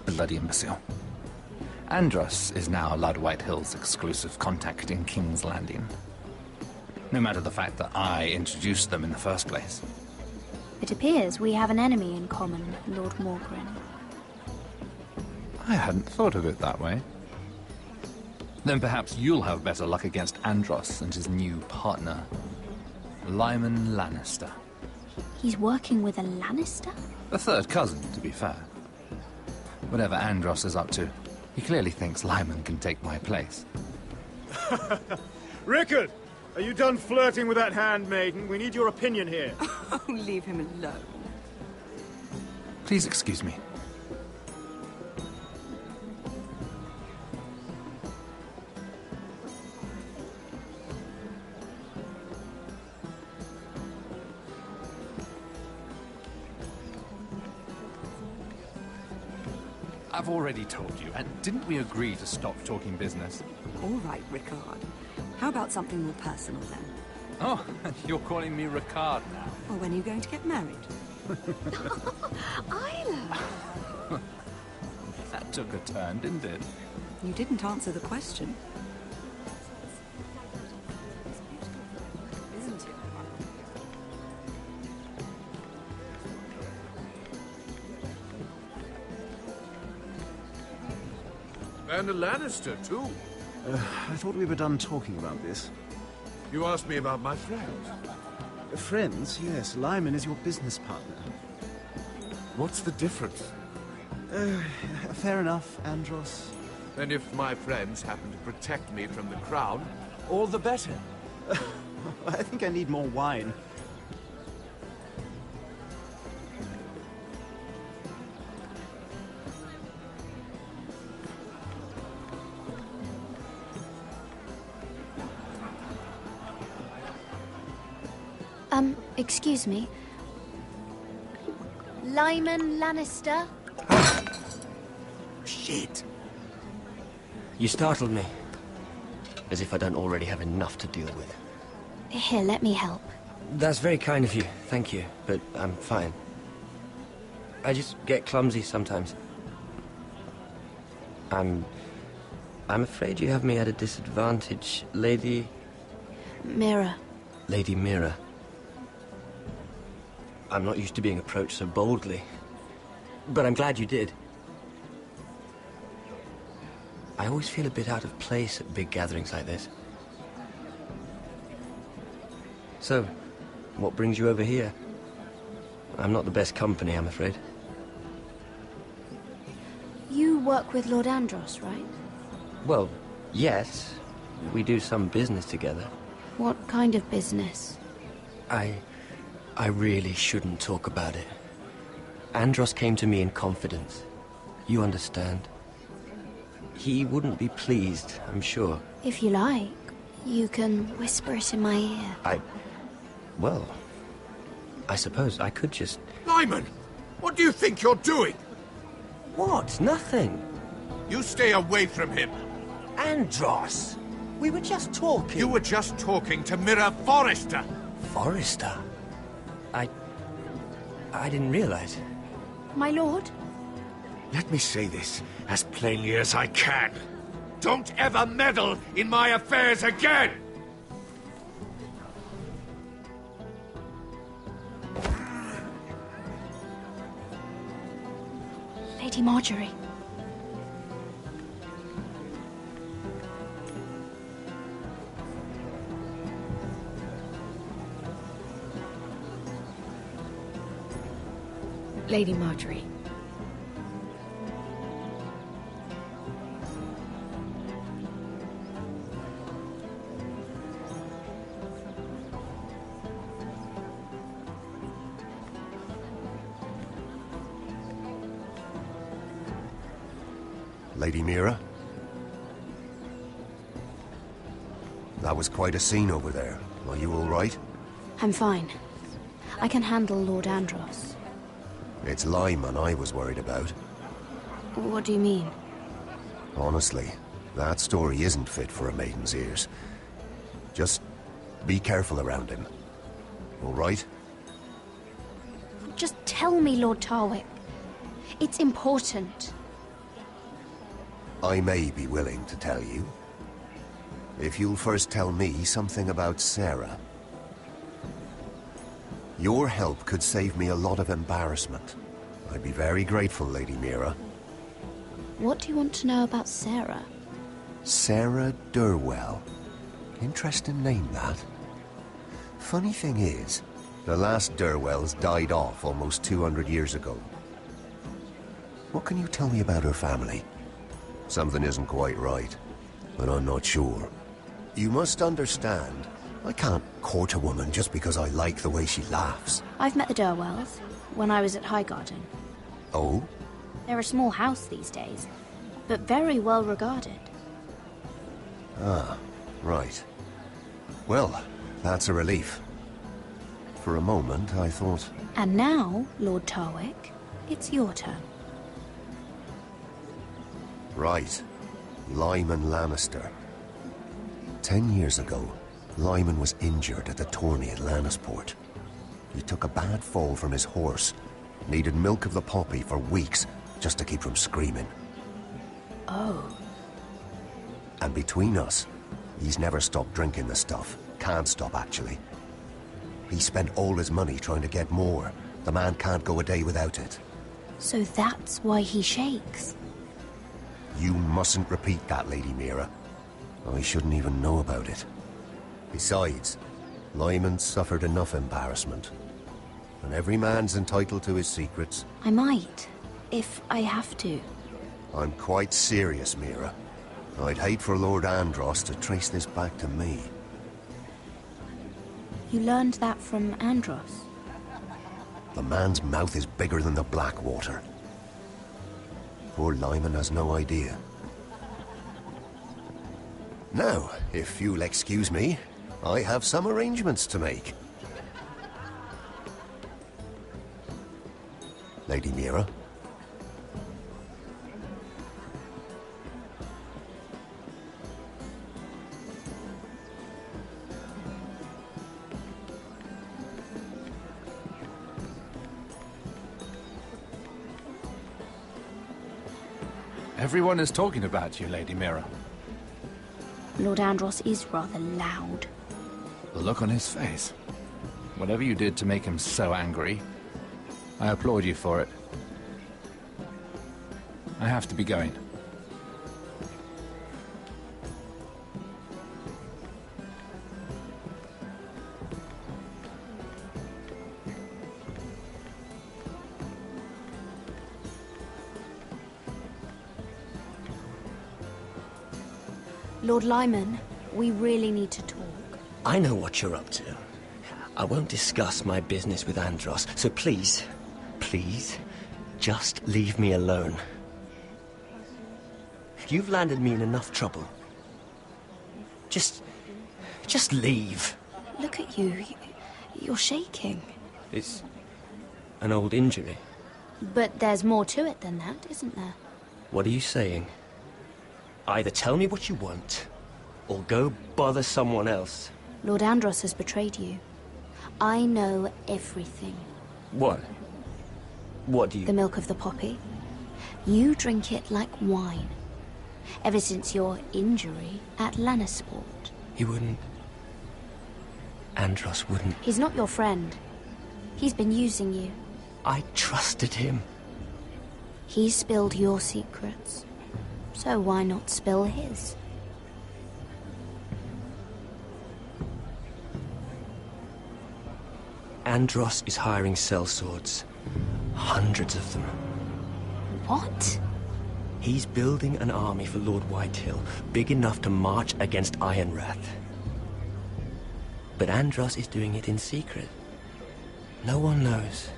Bloody imbecile. Andros is now Lord Whitehill's exclusive contact in King's Landing. No matter the fact that I introduced them in the first place. It appears we have an enemy in common, Lord Morgren. I hadn't thought of it that way. Then perhaps you'll have better luck against Andros and his new partner, Lyman Lannister. He's working with a Lannister? A third cousin, to be fair. Whatever Andros is up to, he clearly thinks Lyman can take my place. Rickard! Are you done flirting with that handmaiden? We need your opinion here. Oh, leave him alone. Please excuse me. I've already told you, and didn't we agree to stop talking business? All right, Rickard. How about something more personal, then? Oh, you're calling me Rickard now. Or when are you going to get married? Isla! That took a turn, didn't it? You didn't answer the question. Isn't it? And a Lannister, too. I thought we were done talking about this. You asked me about my friends. Friends? Yes. Lyman is your business partner. What's the difference? Fair enough, Andros. And if my friends happen to protect me from the crown, all the better. I think I need more wine. Excuse me. Lyman Lannister? Shit. You startled me. As if I don't already have enough to deal with. Here, let me help. That's very kind of you, thank you, but I'm fine. I just get clumsy sometimes. I'm afraid you have me at a disadvantage, Lady... Mira. Lady Mira. I'm not used to being approached so boldly, but I'm glad you did. I always feel a bit out of place at big gatherings like this. So, what brings you over here? I'm not the best company, I'm afraid. You work with Lord Andros, right? Well, yes. We do some business together. What kind of business? I really shouldn't talk about it. Andros came to me in confidence. You understand? He wouldn't be pleased, I'm sure. If you like, you can whisper it in my ear. Well, I suppose I could just... Lyman! What do you think you're doing? What? Nothing. You stay away from him. Andros! We were just talking. You were just talking to Mira Forrester. Forrester? I didn't realize. My lord? Let me say this as plainly as I can. Don't ever meddle in my affairs again! Lady Marjorie. Lady Marjorie. Lady Mira? That was quite a scene over there. Are you all right? I'm fine. I can handle Lord Andros. It's Lyman I was worried about. What do you mean? Honestly, that story isn't fit for a maiden's ears. Just be careful around him. All right? Just tell me, Lord Tarwick. It's important. I may be willing to tell you. If you'll first tell me something about Sarah. Your help could save me a lot of embarrassment. I'd be very grateful, Lady Mira. What do you want to know about Sarah? Sarah Durwell. Interesting name, that. Funny thing is, the last Durwells died off almost 200 years ago. What can you tell me about her family? Something isn't quite right, but I'm not sure. You must understand, I can't court a woman just because I like the way she laughs. I've met the Durwells when I was at Highgarden. Oh? They're a small house these days, but very well regarded. Ah, right. Well, that's a relief. For a moment, I thought... And now, Lord Tarwick, it's your turn. Right. Lyman Lannister. 10 years ago, Lyman was injured at the tourney at Lannisport. He took a bad fall from his horse. Needed milk of the poppy for weeks, just to keep from screaming. Oh. And between us, he's never stopped drinking the stuff. Can't stop, actually. He spent all his money trying to get more. The man can't go a day without it. So that's why he shakes. You mustn't repeat that, Lady Mira. I shouldn't even know about it. Besides, Lyman suffered enough embarrassment. And every man's entitled to his secrets. I might, if I have to. I'm quite serious, Mira. I'd hate for Lord Andros to trace this back to me. You learned that from Andros? The man's mouth is bigger than the Blackwater. Poor Lyman has no idea. Now, if you'll excuse me, I have some arrangements to make. Lady Mira? Everyone is talking about you, Lady Mira. Lord Andros is rather loud. The look on his face. Whatever you did to make him so angry, I applaud you for it. I have to be going. Lord Lyman, we really need to talk. I know what you're up to. I won't discuss my business with Andros, so please, just leave me alone. You've landed me in enough trouble. Just leave. Look at you. You're shaking. It's an old injury. But there's more to it than that, isn't there? What are you saying? Either tell me what you want, or go bother someone else. Lord Andros has betrayed you. I know everything. What? What do you... The milk of the poppy. You drink it like wine. Ever since your injury at Lannisport. He wouldn't... Andros wouldn't... He's not your friend. He's been using you. I trusted him. He spilled your secrets. So why not spill his? Andros is hiring sellswords. Hundreds of them. What? He's building an army for Lord Whitehill, big enough to march against Ironrath. But Andros is doing it in secret. No one knows.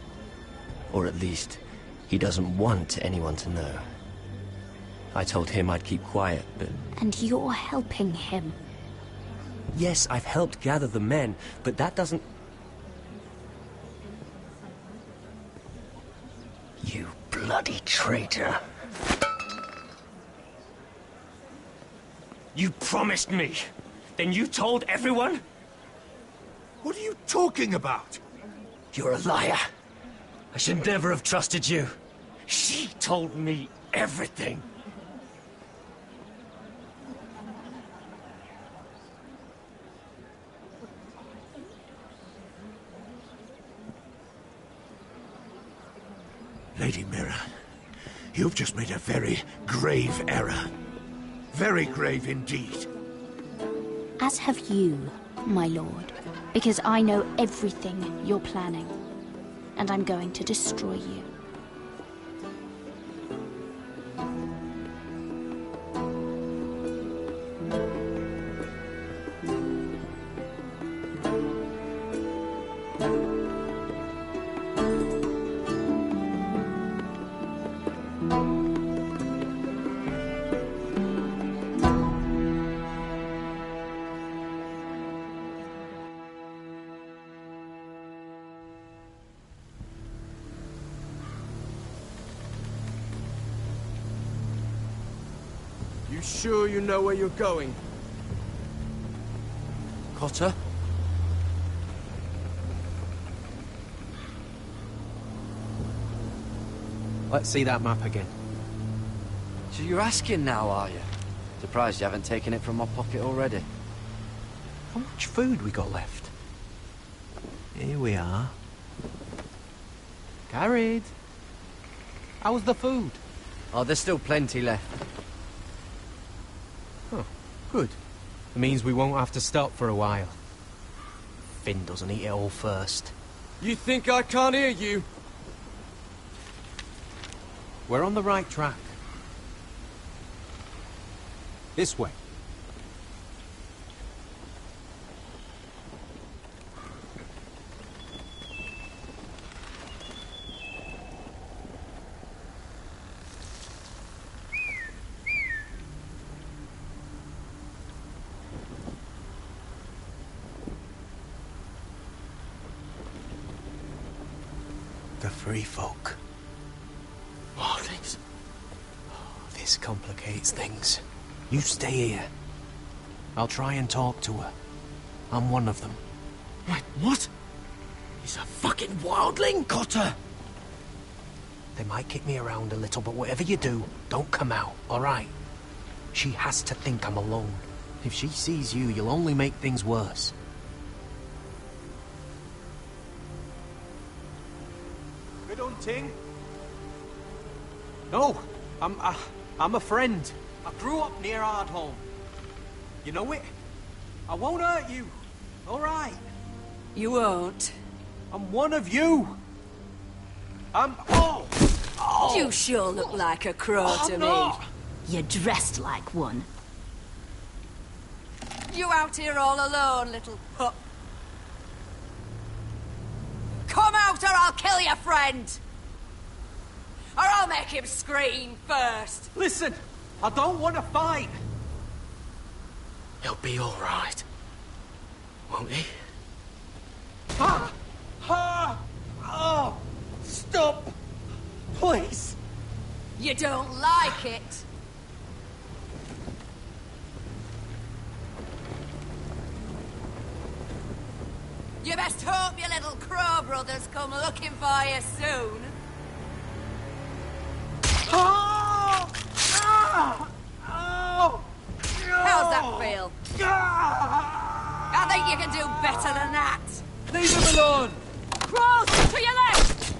Or at least, he doesn't want anyone to know. I told him I'd keep quiet, but... And you're helping him. Yes, I've helped gather the men, but that doesn't... You bloody traitor. You promised me. Then you told everyone? What are you talking about? You're a liar. I should never have trusted you. She told me everything. Lady Mira, you've just made a very grave error. Very grave indeed. As have you, my lord, because I know everything you're planning, and I'm going to destroy you. You sure you know where you're going? Cotter? Let's see that map again. So you're asking now, are you? Surprised you haven't taken it from my pocket already. How much food we got left? Here we are. Carried. How's the food? Oh, there's still plenty left. Oh, good. It means we won't have to stop for a while. Finn doesn't eat it all first. You think I can't hear you? We're on the right track. This way. The free folk. Wildlings. This complicates things. You stay here. I'll try and talk to her. I'm one of them. Wait, what? He's a fucking wildling? Cotter! They might kick me around a little, but whatever you do, don't come out, alright? She has to think I'm alone. If she sees you, you'll only make things worse. Good hunting. No, I'm a friend. I grew up near Ardholm. You know it? I won't hurt you. All right. You won't. I'm one of you. Oh! You sure look like a crow to me. You're dressed like one. You out here all alone, little pup? Come out or I'll kill your friend! Or I'll make him scream first! Listen, I don't want to fight. He'll be all right, won't he? Ah! Ah! Oh! Stop! Please! You don't like it? You best hope your little crow brothers come looking for you soon. Oh! Ah! Oh! How's that feel? I think you can do better than that. Leave him alone! Crows, to your left!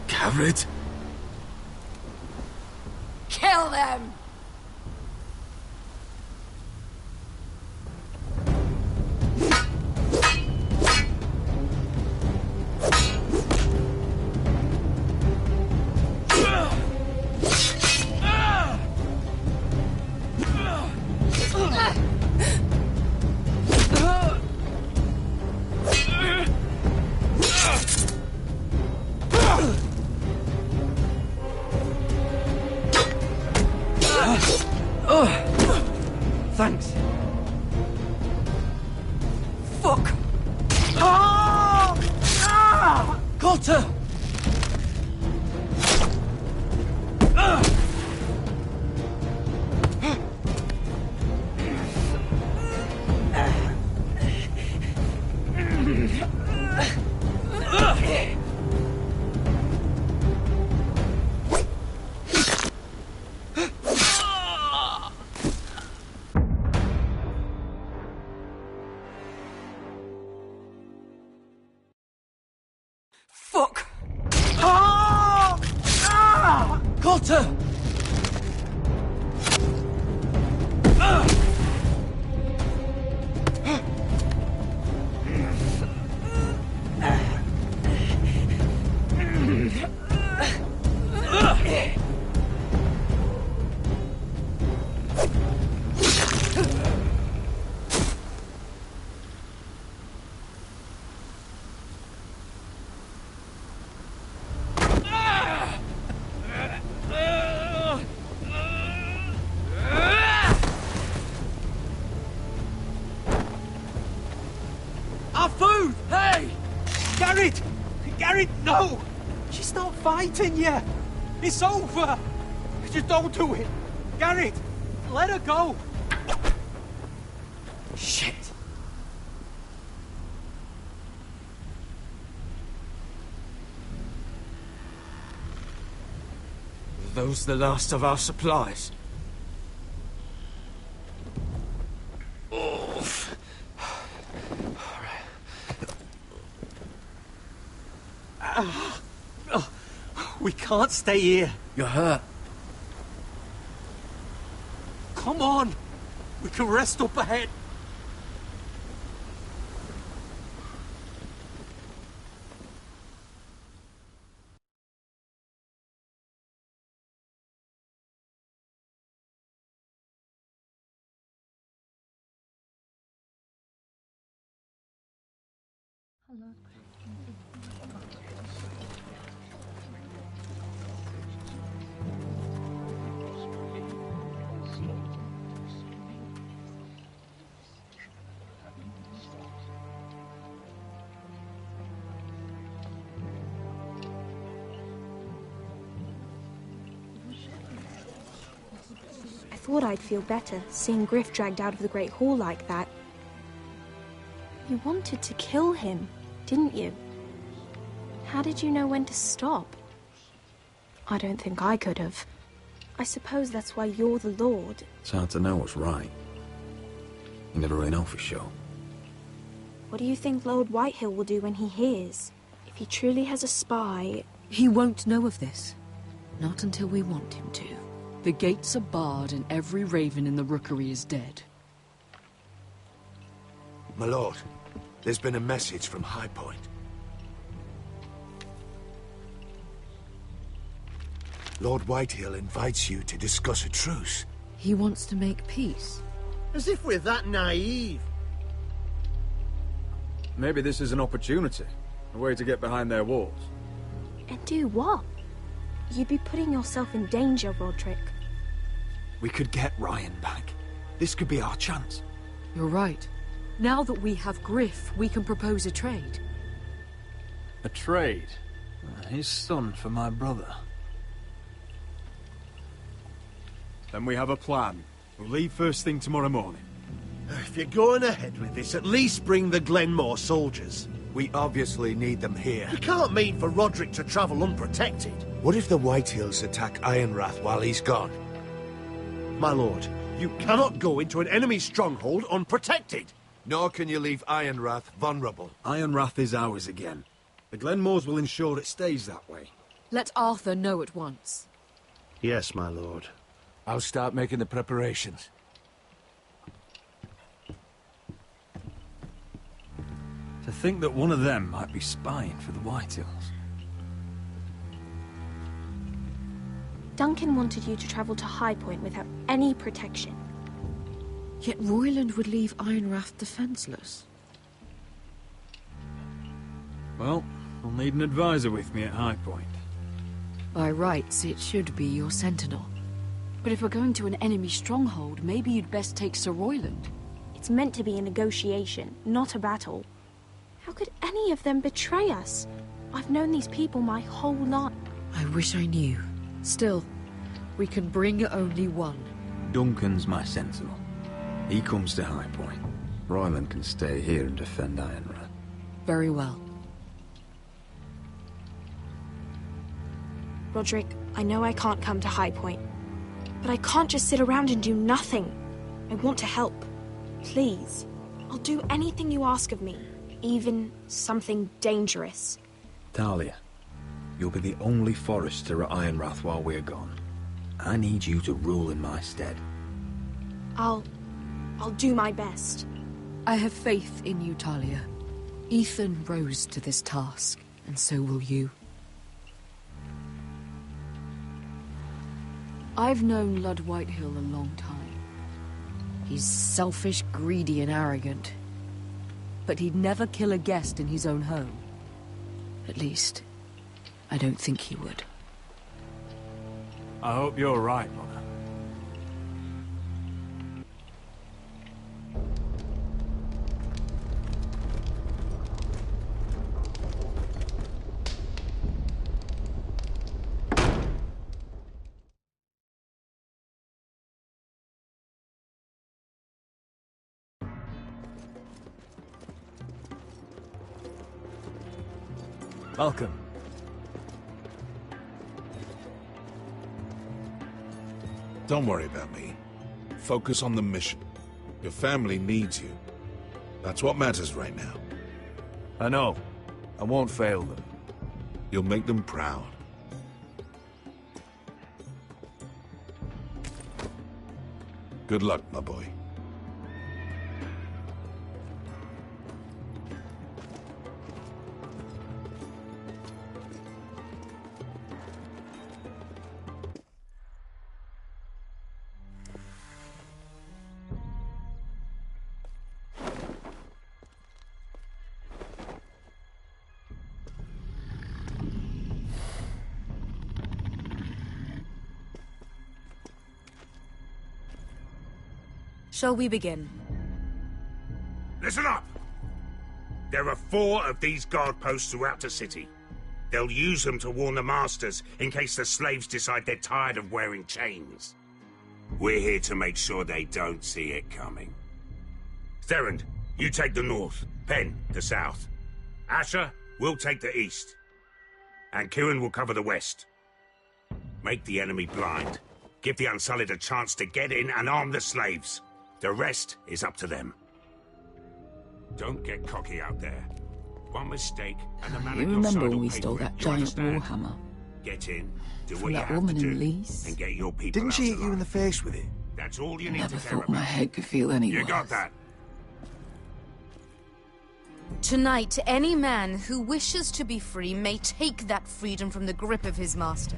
Gared? Kill them! Thanks. Fuck! Oh! Ah! Cotter! Garrett! Garrett, no! She's not fighting you! It's over! Just don't do it! Garrett, let her go! Shit! Are those the last of our supplies? We can't stay here. You're hurt. Come on! We can rest up ahead. I thought I'd feel better seeing Griff dragged out of the Great Hall like that. You wanted to kill him, didn't you? How did you know when to stop? I don't think I could have. I suppose that's why you're the Lord. It's hard to know what's right. You never really know for sure. What do you think Lord Whitehill will do when he hears? If he truly has a spy... He won't know of this. Not until we want him to. The gates are barred and every raven in the rookery is dead. My lord, there's been a message from High Point. Lord Whitehill invites you to discuss a truce. He wants to make peace. As if we're that naive. Maybe this is an opportunity. A way to get behind their walls. And do what? You'd be putting yourself in danger, Roderick. We could get Ryan back. This could be our chance. You're right. Now that we have Griff, we can propose a trade. A trade? His son for my brother. Then we have a plan. We'll leave first thing tomorrow morning. If you're going ahead with this, at least bring the Glenmore soldiers. We obviously need them here. You can't mean for Roderick to travel unprotected. What if the Whitehills attack Ironrath while he's gone? My lord, you cannot go into an enemy stronghold unprotected. Nor can you leave Ironrath vulnerable. Ironrath is ours again. The Glenmores will ensure it stays that way. Let Arthur know at once. Yes, my lord. I'll start making the preparations. To think that one of them might be spying for the Whitehills. Duncan wanted you to travel to High Point without any protection. Yet Royland would leave Ironrath defenseless. Well, I'll need an advisor with me at High Point. By rights, it should be your sentinel. But if we're going to an enemy stronghold, maybe you'd best take Sir Royland. It's meant to be a negotiation, not a battle. How could any of them betray us? I've known these people my whole life. I wish I knew. Still, we can bring only one. Duncan's my sentinel. He comes to High Point. Royland can stay here and defend Ironrath. Very well. Roderick, I know I can't come to High Point, but I can't just sit around and do nothing. I want to help. Please. I'll do anything you ask of me, even something dangerous. Talia, you'll be the only Forester at Ironrath while we're gone. I need you to rule in my stead. I'll do my best. I have faith in you, Talia. Ethan rose to this task, and so will you. I've known Lord Whitehill a long time. He's selfish, greedy, and arrogant. But he'd never kill a guest in his own home. At least, I don't think he would. I hope you're right, Mother. Welcome. Don't worry about me. Focus on the mission. Your family needs you. That's what matters right now. I know. I won't fail them. You'll make them proud. Good luck, my boy. Shall we begin? Listen up! There are 4 of these guard posts throughout the city. They'll use them to warn the masters in case the slaves decide they're tired of wearing chains. We're here to make sure they don't see it coming. Therend, you take the north. Penn, the south. Asher, we'll take the east. And Kieran will cover the west. Make the enemy blind. Give the Unsullied a chance to get in and arm the slaves. The rest is up to them. Don't get cocky out there. One mistake, and the man You at your remember side when will we pay stole for it. that You giant understand? warhammer? Get in, do From what you that have woman to in do, Leeds? and get your people Didn't out she hit alive. you in the face with it? That's all you need Never to care thought about. my head could feel any You worse. got that? Tonight, any man who wishes to be free may take that freedom from the grip of his master.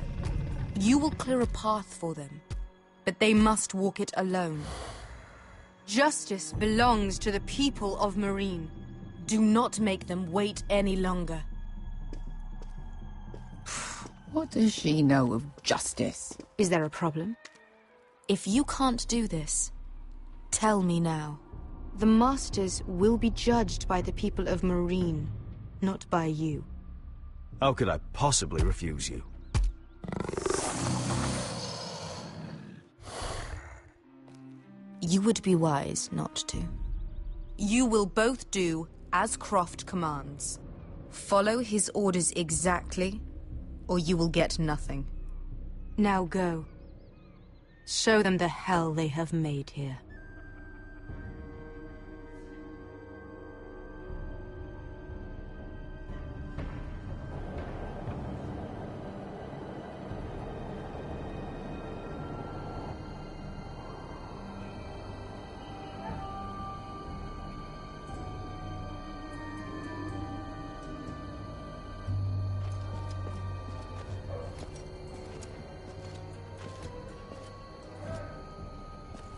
You will clear a path for them, but they must walk it alone. Justice belongs to the people of Marine. Do not make them wait any longer. What does she know of justice? Is there a problem? If you can't do this, tell me now. The Masters will be judged by the people of Marine, not by you. How could I possibly refuse you? You would be wise not to. You will both do as Croft commands. Follow his orders exactly, or you will get nothing. Now go. Show them the hell they have made here.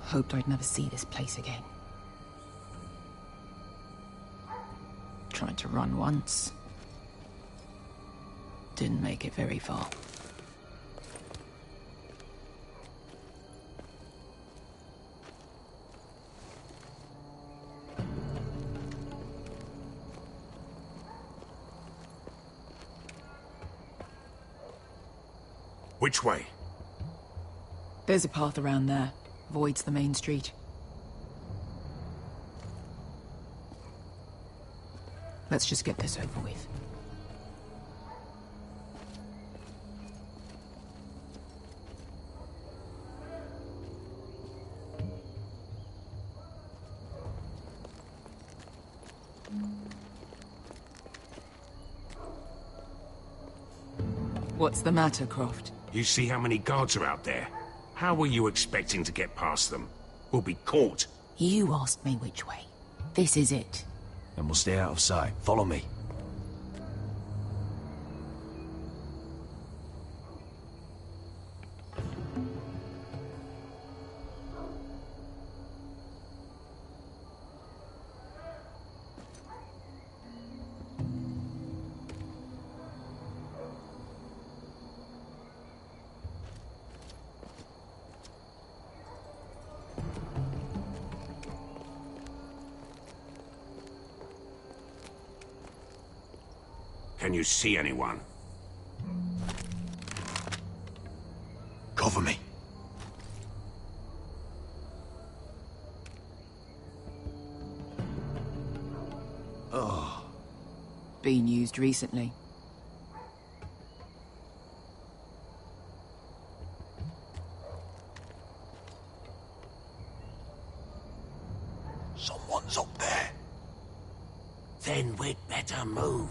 Hoped I'd never see this place again. Tried to run once. Didn't make it very far. Which way? There's a path around there. Voids the main street. Let's just get this over with. What's the matter, Croft? You see how many guards are out there? How were you expecting to get past them? We'll be caught. You asked me which way. This is it. And we'll stay out of sight. Follow me. Can you see anyone? Cover me. Been used recently. Someone's up there. Then we'd better move.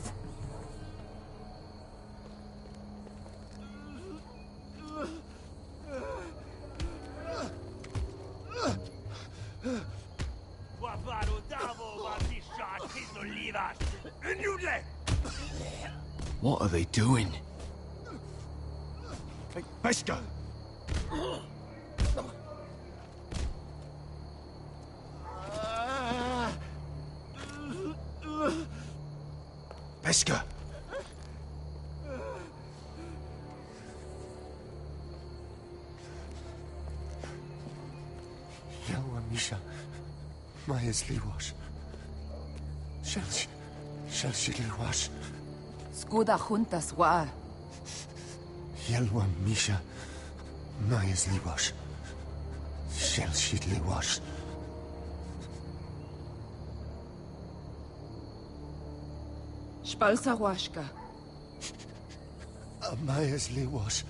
What are they doing? Hey, Beskha! Beskha! Yelwa Misha, Maya's Liwash. Shelshi Liwash. Skuda juntas wa. Yelwa Misha, Maya's Liwash. Shelshi Liwash. Spalsa washka. Maya's Liwash.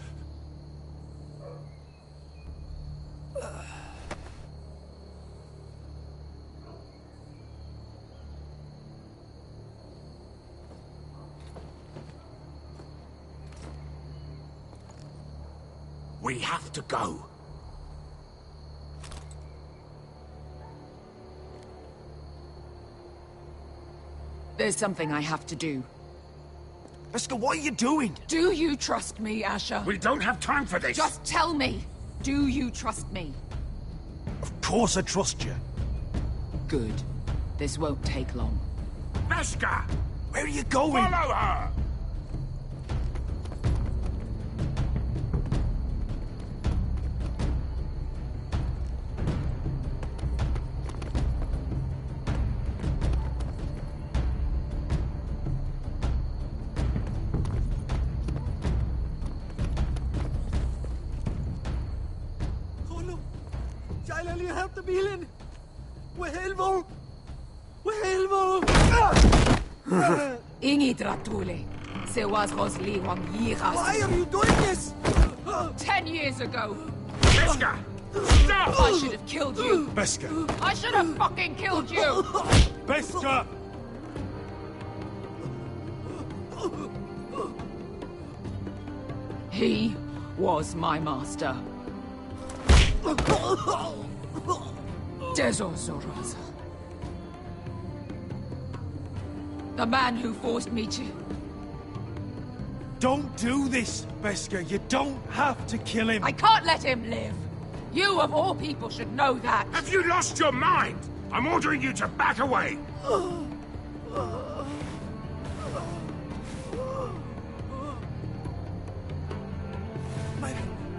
We have to go. There's something I have to do. Beskha, what are you doing? Do you trust me, Asher? We don't have time for this. Just tell me. Do you trust me? Of course I trust you. Good. This won't take long. Beskha! Where are you going? Follow her! Ingi Dratule. Se was Rosli Wang Yiras. Why are you doing this? 10 years ago. Beskha! Stop! I should have killed you. Beskha! I should have fucking killed you. Beskha! He was my master. Dezor Zoraza. The man who forced me to... Don't do this, Beskha. You don't have to kill him. I can't let him live. You, of all people, should know that. Have you lost your mind? I'm ordering you to back away.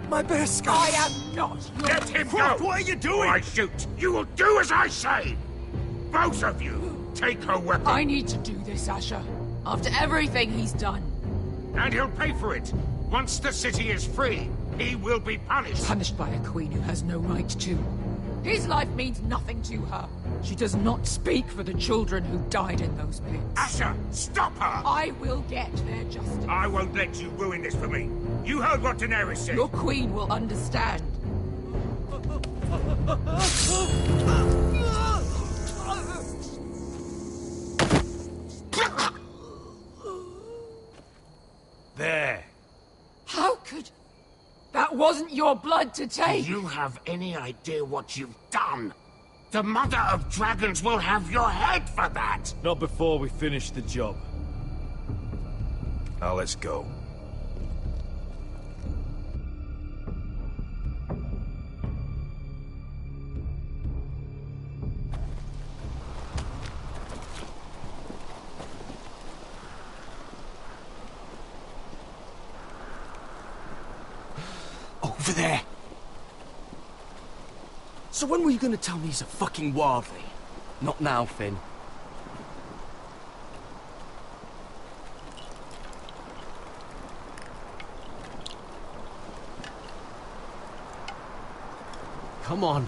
My Beskha! I am not your... Let him go! What are you doing? Or I shoot. You will do as I say. Both of you. Take her weapon. I need to do this, Asher. After everything he's done. And he'll pay for it. Once the city is free, he will be punished. Punished by a queen who has no right to. His life means nothing to her. She does not speak for the children who died in those pits. Asher, stop her! I will get their justice. I won't let you ruin this for me. You heard what Daenerys said. Your queen will understand. There. How could... That wasn't your blood to take! Do you have any idea what you've done? The Mother of Dragons will have your head for that! Not before we finish the job. Now let's go. Over there. So when were you gonna tell me he's a fucking wildling? Not now, Finn. Come on.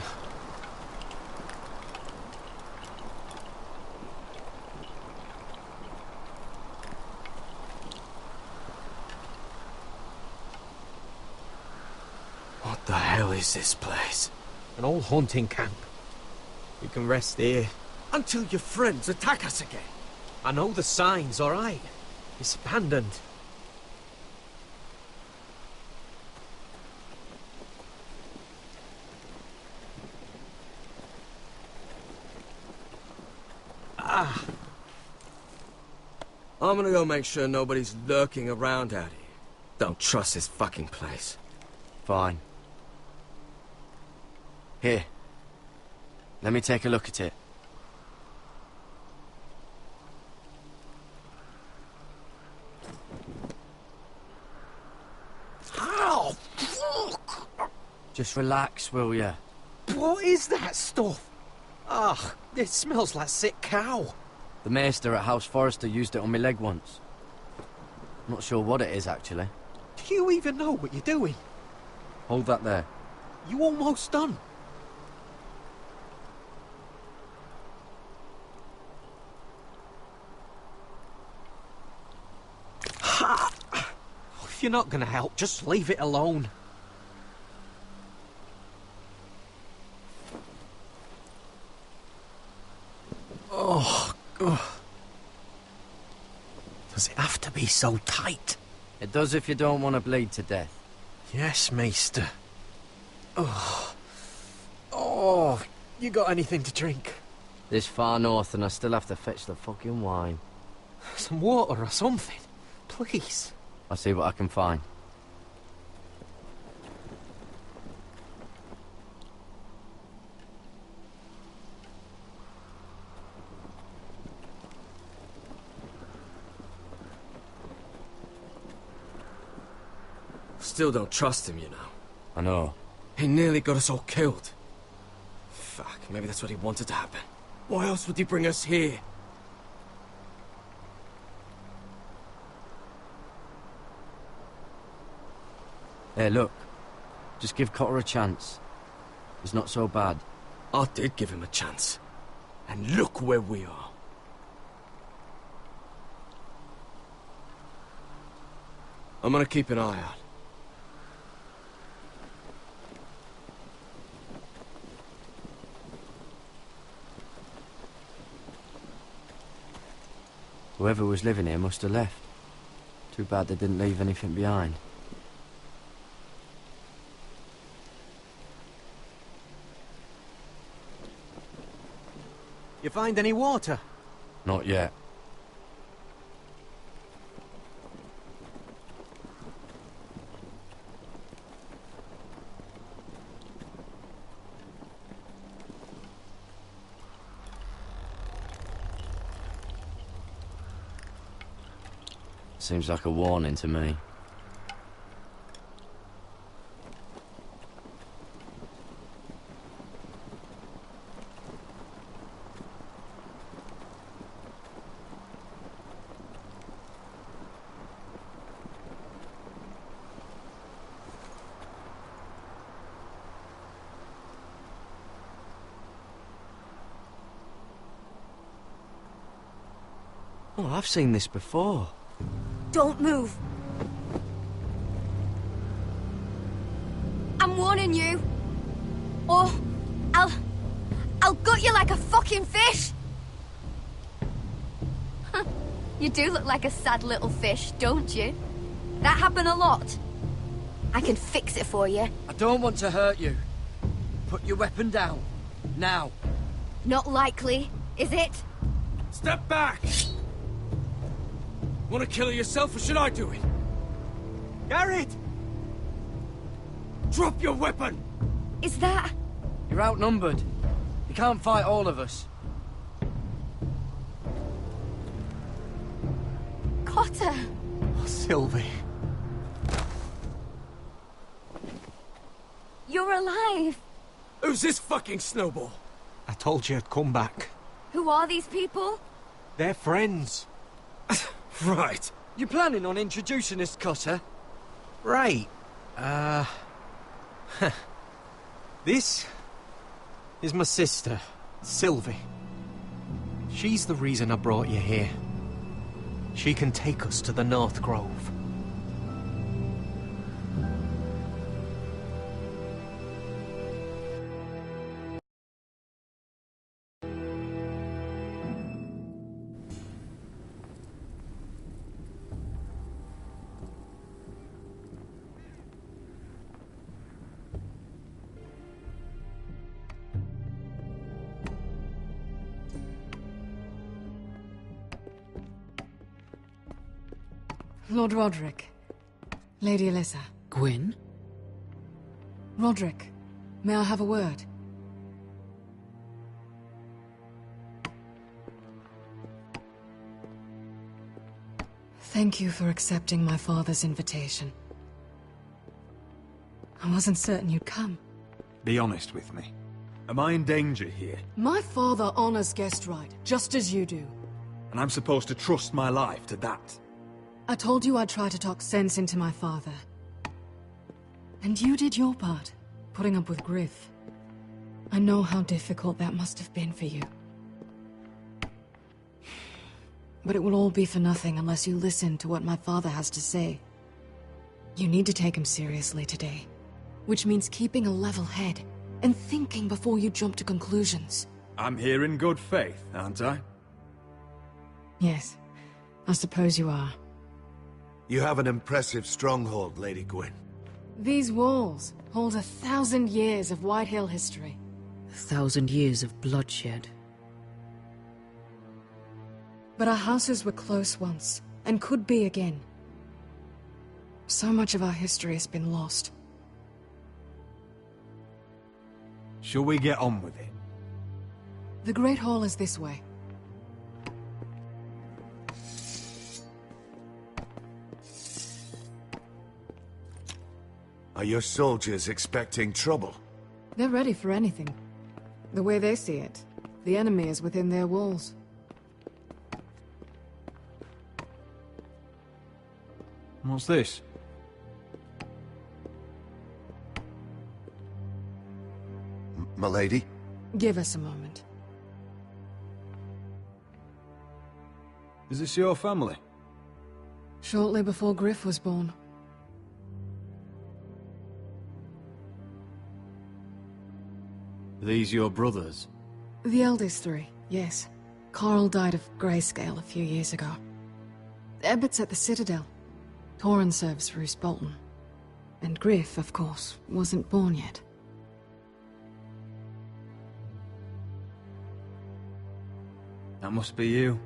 What the hell is this place? An old hunting camp. We can rest here, Until your friends attack us again. I know the signs, all right? It's abandoned. I'm gonna go make sure nobody's lurking around out here. Don't trust this fucking place. Fine. Here. Let me take a look at it. How? Fuck! Just relax, will ya? What is that stuff? Ugh, it smells like sick cow. The maester at House Forrester used it on my leg once. Not sure what it is, actually. Do you even know what you're doing? Hold that there. You almost done. Ha! If you're not gonna help, just leave it alone. Oh, God. Does it have to be so tight? It does if you don't want to bleed to death. Yes, Maester. Oh, you got anything to drink? This far north and I still have to fetch the fucking wine. Some water or something, please. I'll see what I can find. Still don't trust him, you know. I know. He nearly got us all killed. Fuck, maybe that's what he wanted to happen. Why else would he bring us here? Hey, look. Just give Cotter a chance. He's not so bad. I did give him a chance. And look where we are. I'm gonna keep an eye out. Whoever was living here must have left. Too bad they didn't leave anything behind. You find any water? Not yet. Seems like a warning to me. Oh, I've seen this before. Don't move. I'm warning you. Or I'll gut you like a fucking fish. You do look like a sad little fish, don't you? That happened a lot. I can fix it for you. I don't want to hurt you. Put your weapon down. Now. Not likely, is it? Step back! Want to kill her yourself, or should I do it? Garrett! Drop your weapon! Is that... You're outnumbered. You can't fight all of us. Cotter! Oh, Sylvie. You're alive! Who's this fucking snowball? I told you I'd come back. Who are these people? They're friends. Right. You planning on introducing us, Cotter? Right. This is my sister, Sylvie. She's the reason I brought you here. She can take us to the North Grove. Lord Roderick. Lady Alyssa. Gwyn? Roderick, may I have a word? Thank you for accepting my father's invitation. I wasn't certain you'd come. Be honest with me. Am I in danger here? My father honors guest right, just as you do. And I'm supposed to trust my life to that? I told you I'd try to talk sense into my father. And you did your part, putting up with Griff. I know how difficult that must have been for you. But it will all be for nothing unless you listen to what my father has to say. You need to take him seriously today, which means keeping a level head and thinking before you jump to conclusions. I'm here in good faith, aren't I? Yes, I suppose you are. You have an impressive stronghold, Lady Gwyn. These walls hold 1,000 years of Whitehill history. 1,000 years of bloodshed. But our houses were close once, and could be again. So much of our history has been lost. Shall we get on with it? The Great Hall is this way. Are your soldiers expecting trouble? They're ready for anything. The way they see it, the enemy is within their walls. What's this? Milady? Give us a moment. Is this your family? Shortly before Griff was born. Are these your brothers? The eldest three, yes. Carl died of grayscale a few years ago. Ebbert's at the Citadel. Torrhen serves for Roose Bolton. And Griff, of course, wasn't born yet. That must be you.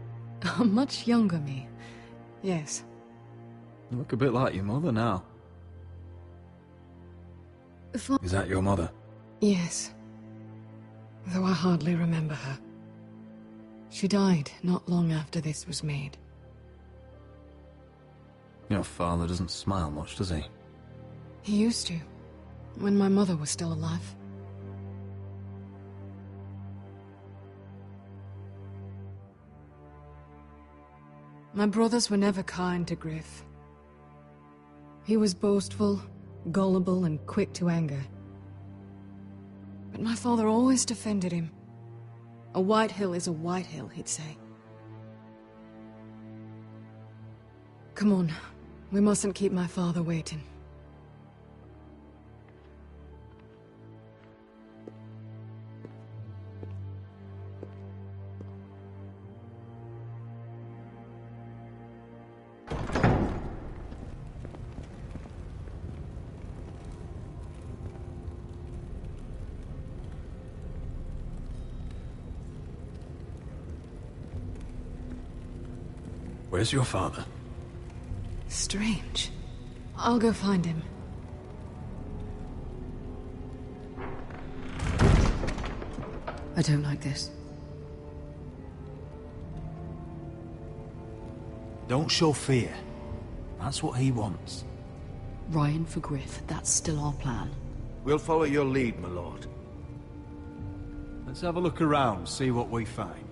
A much younger me. Yes. You look a bit like your mother now. Is that your mother? Yes. Though I hardly remember her. She died not long after this was made. Your father doesn't smile much, does he? He used to, when my mother was still alive. My brothers were never kind to Griff. He was boastful, gullible, and quick to anger. But my father always defended him. A Whitehill is a Whitehill, he'd say. Come on, we mustn't keep my father waiting. Where's your father? Strange. I'll go find him. I don't like this. Don't show fear. That's what he wants. Ryon for Griff, that's still our plan. We'll follow your lead, my lord. Let's have a look around, see what we find.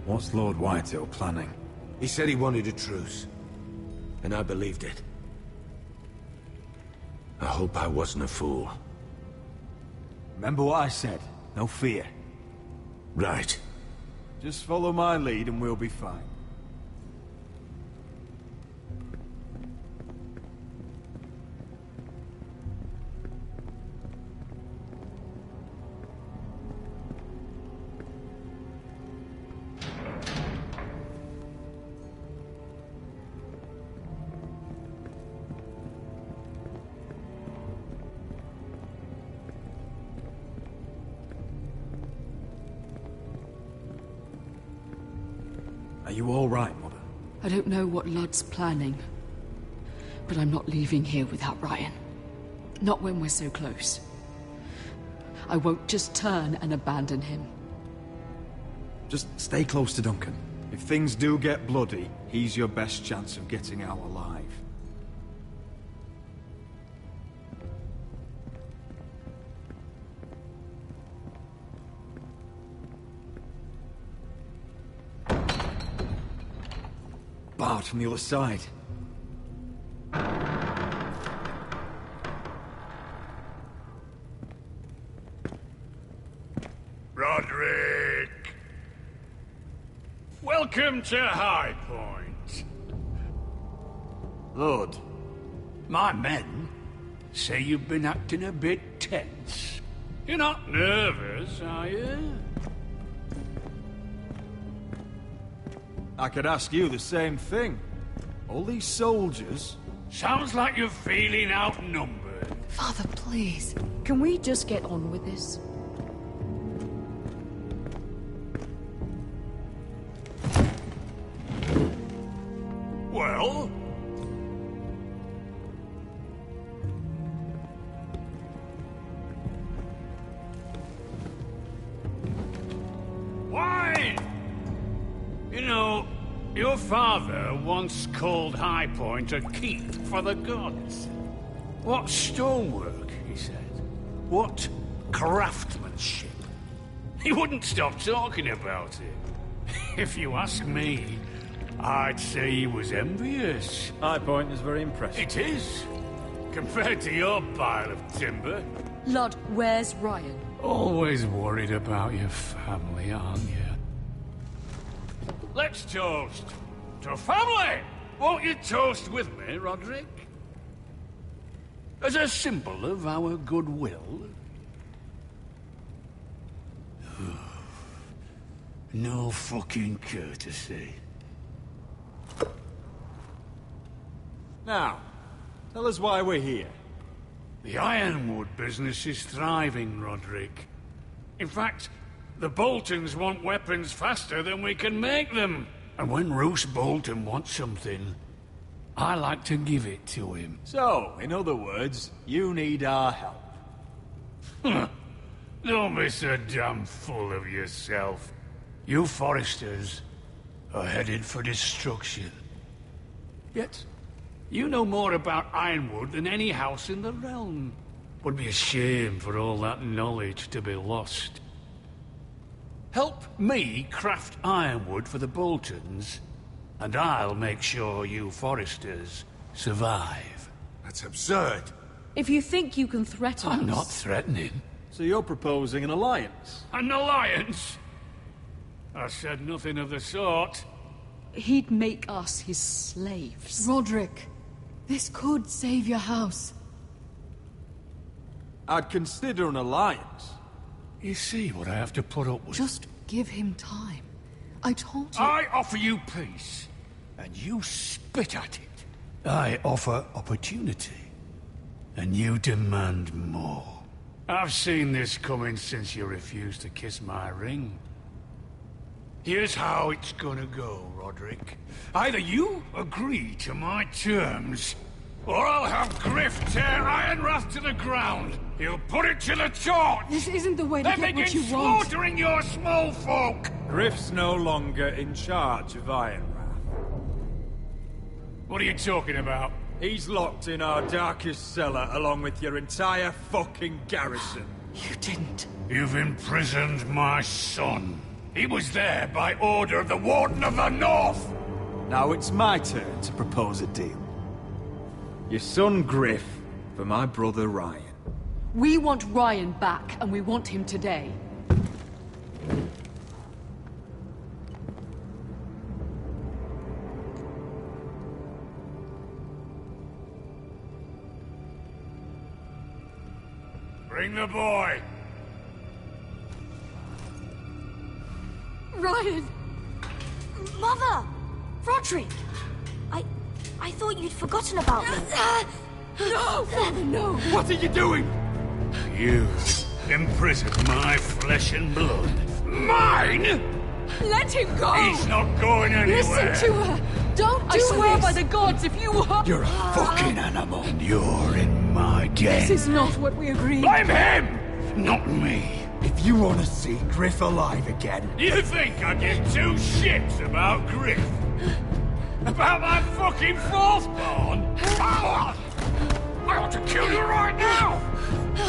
What's Lord Whitehill planning? He said he wanted a truce, and I believed it. I hope I wasn't a fool. Remember what I said, no fear. Right. Just follow my lead and we'll be fine. you all right, Mother? I don't know what Ludd's planning, but I'm not leaving here without Ryan. Not when we're so close. I won't just turn and abandon him. Just stay close to Duncan. If things do get bloody, he's your best chance of getting out alive. Barred from the other side. Roderick! Welcome to High Point. Lord, my men say you've been acting a bit tense. You're not nervous, are you? I could ask you the same thing. All these soldiers... Sounds like you're feeling outnumbered. Father, please. Can we just get on with this? Well? Why? You know, your father once called High Point a keep for the gods. What stonework, he said. What craftsmanship. He wouldn't stop talking about it. If you ask me, I'd say he was envious. High Point is very impressive. It is. Compared to your pile of timber. Ludd, where's Ryan? Always worried about your family, aren't you? Let's toast to family! Won't you toast with me, Roderick? As a symbol of our goodwill. No fucking courtesy. Now, tell us why we're here. The Ironwood business is thriving, Roderick. In fact, the Boltons want weapons faster than we can make them. And when Roose Bolton wants something, I like to give it to him. So, in other words, you need our help. Don't be so damn full of yourself. You Forresters are headed for destruction. Yet, you know more about Ironwood than any house in the realm. Would be a shame for all that knowledge to be lost. Help me craft ironwood for the Boltons, and I'll make sure you Forresters survive. That's absurd. If you think you can threaten us... I'm not threatening. So you're proposing an alliance? An alliance? I said nothing of the sort. He'd make us his slaves. Roderick, this could save your house. I'd consider an alliance. You see what I have to put up with? Just give him time. I told you... I offer you peace, and you spit at it. I offer opportunity, and you demand more. I've seen this coming since you refused to kiss my ring. Here's how it's gonna go, Roderick. Either you agree to my terms, or I'll have Griff tear Ironrath to the ground. He'll put it to the torch! This isn't the way to get what you want. Then begin slaughtering your small folk! Griff's no longer in charge of Ironrath. What are you talking about? He's locked in our darkest cellar along with your entire fucking garrison. You didn't. You've imprisoned my son. He was there by order of the Warden of the North! Now it's my turn to propose a deal. Your son Griff for my brother Ryan. We want Ryan back, and we want him today. Bring the boy! Ryan! Mother! Roderick! I thought you'd forgotten about me. No! Father, no! What are you doing? You imprisoned my flesh and blood. Mine? Let him go! He's not going anywhere. Listen to her! Don't do this! I swear by the gods, if you are... You're a fucking animal, and you're in my den. This is not what we agreed. Blame him, not me. If you want to see Griff alive again... You think I give two shits about Griff? About my fucking fourthborn? I want to kill you right now!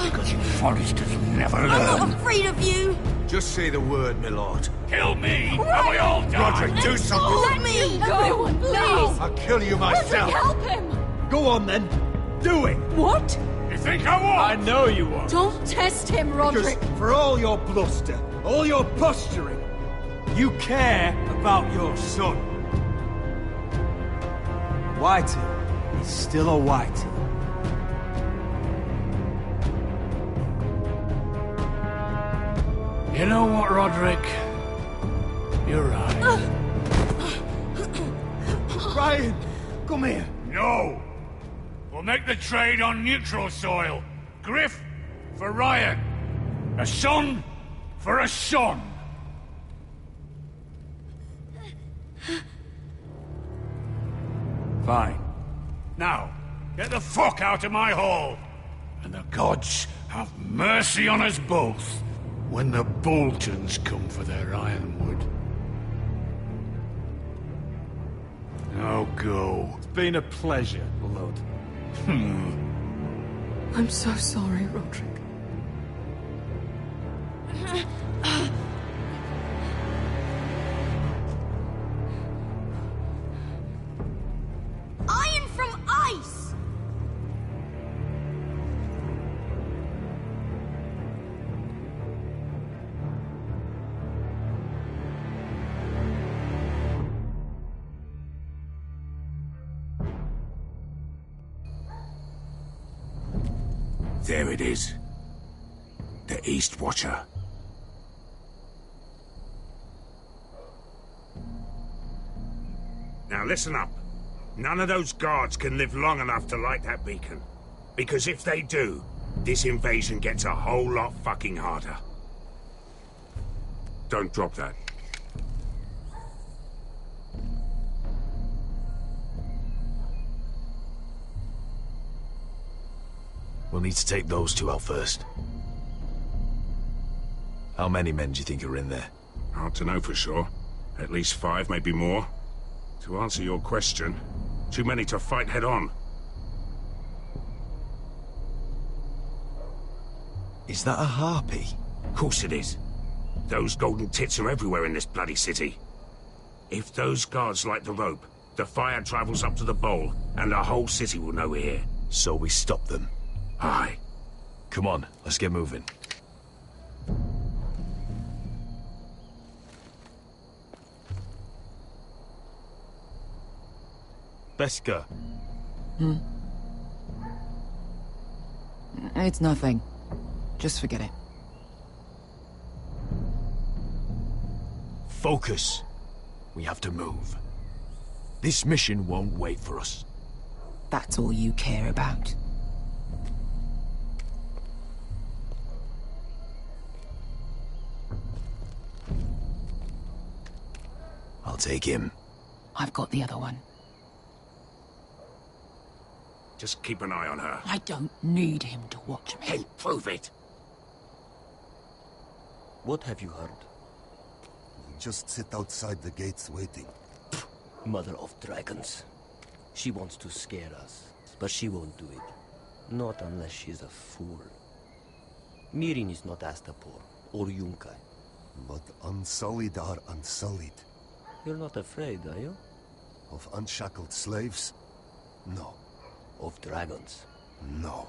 Because you Forresters never learn. I'm not afraid of you! Just say the word, my lord. Kill me, and we all die! Roderick, do something! Let me go! Everyone, please! I'll kill you myself! Roderick, help him! Go on then. Do it! What? You think I won't? I know you won't. Don't test him, Roderick! Because for all your bluster, all your posturing, you care about your son. Whitey is still a Whitey. You know what, Roderick? You're right. Ryan, come here. No! We'll make the trade on neutral soil. Griff for Ryan. A son for a son. Fine. Now, get the fuck out of my hall. And the gods have mercy on us both when the Boltons come for their ironwood. Now go. It's been a pleasure, Blood. I'm so sorry, Roderick. Iron from ice! There it is. The East Watcher. Now listen up. None of those guards can live long enough to light that beacon. Because if they do, this invasion gets a whole lot fucking harder. Don't drop that. We'll need to take those two out first. How many men do you think are in there? Hard to know for sure. At least 5, maybe more. To answer your question, too many to fight head-on. Is that a harpy? Of course it is. Those golden tits are everywhere in this bloody city. If those guards light the rope, the fire travels up to the bowl, and the whole city will know we're here. So we stop them. Aye. Come on, let's get moving. Beskha. It's nothing. Just forget it. Focus. We have to move. This mission won't wait for us. That's all you care about. I'll take him. I've got the other one. Just keep an eye on her. I don't need him to watch me. Hey, prove it! What have you heard? We just sit outside the gates waiting. Mother of Dragons. She wants to scare us, but she won't do it. Not unless she's a fool. Mirin is not Astapor, or Yunkai. But unsullied are unsullied. You're not afraid, are you? Of unshackled slaves? No. Of dragons? No.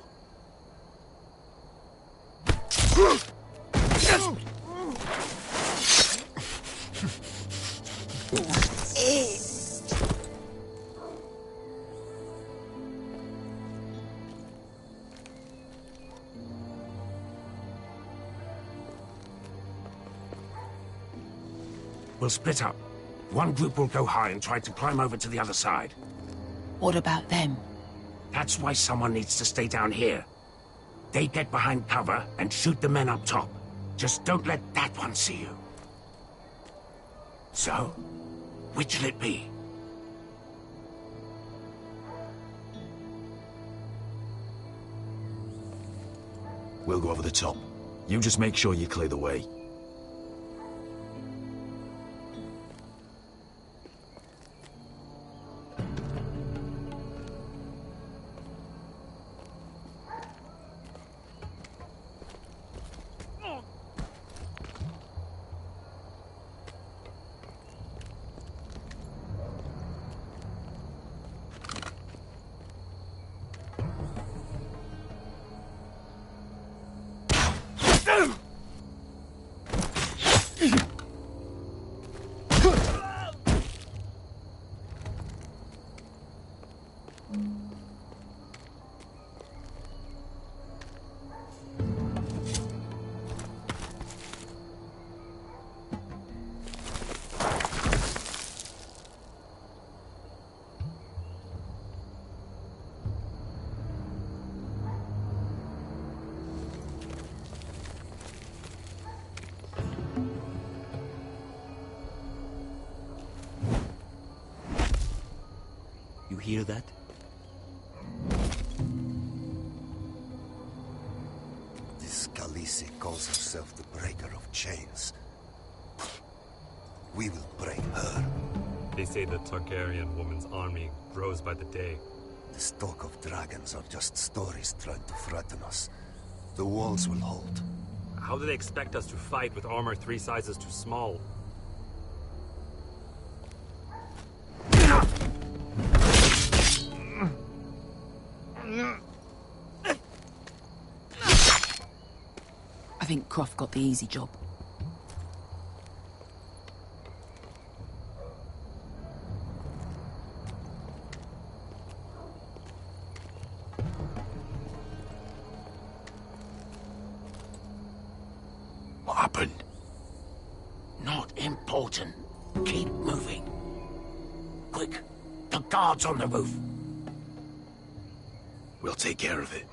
We'll split up. One group will go high and try to climb over to the other side. What about them? That's why someone needs to stay down here. They get behind cover and shoot the men up top. Just don't let that one see you. So, which'll it be? We'll go over the top. You just make sure you clear the way. You hear that? This Khaleesi calls herself the Breaker of Chains. We will break her. They say the Targaryen woman's army grows by the day. The stock of dragons are just stories trying to threaten us. The walls will hold. How do they expect us to fight with armor 3 sizes too small? I think Croft got the easy job. What happened? Not important. Keep moving. Quick, the guards on the roof. We'll take care of it.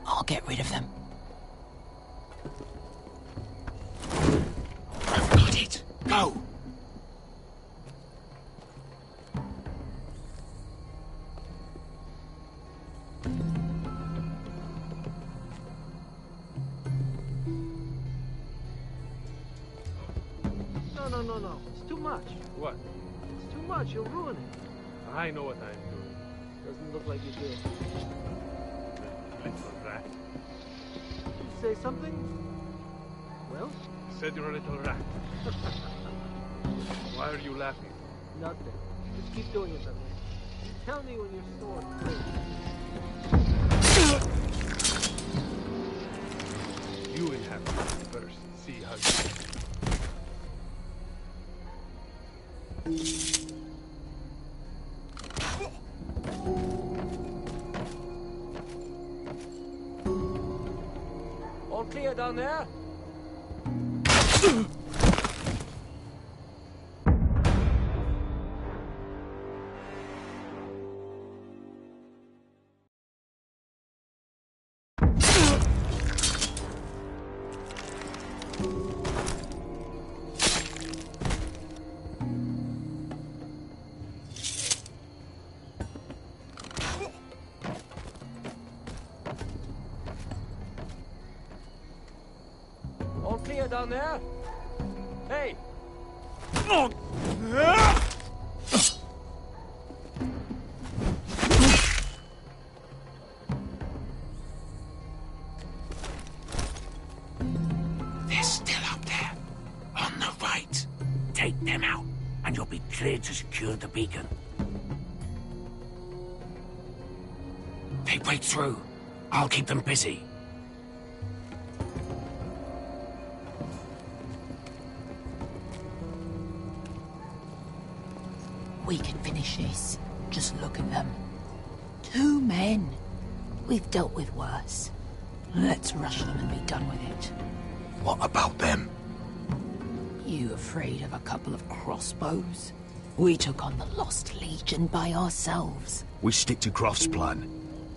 I'll get rid of them. I've got it. Go! No. It's too much. What? It's too much. You'll ruin it. I know what I'm doing. Doesn't look like you do. Little rat. You say something? Well? Said you're a little rat. Why are you laughing? Nothing. Just keep doing it that way. Tell me when your sword breaks. You inhabit first. See how you... All clear down there? All clear down there? Hey! They're still up there. On the right. Take them out, and you'll be cleared to secure the beacon. They break through. I'll keep them busy. We can finish this. Just look at them. 2 men. We've dealt with worse. Let's rush them and be done with it. What about them? You afraid of a couple of crossbows? We took on the Lost Legion by ourselves. We stick to Croft's plan.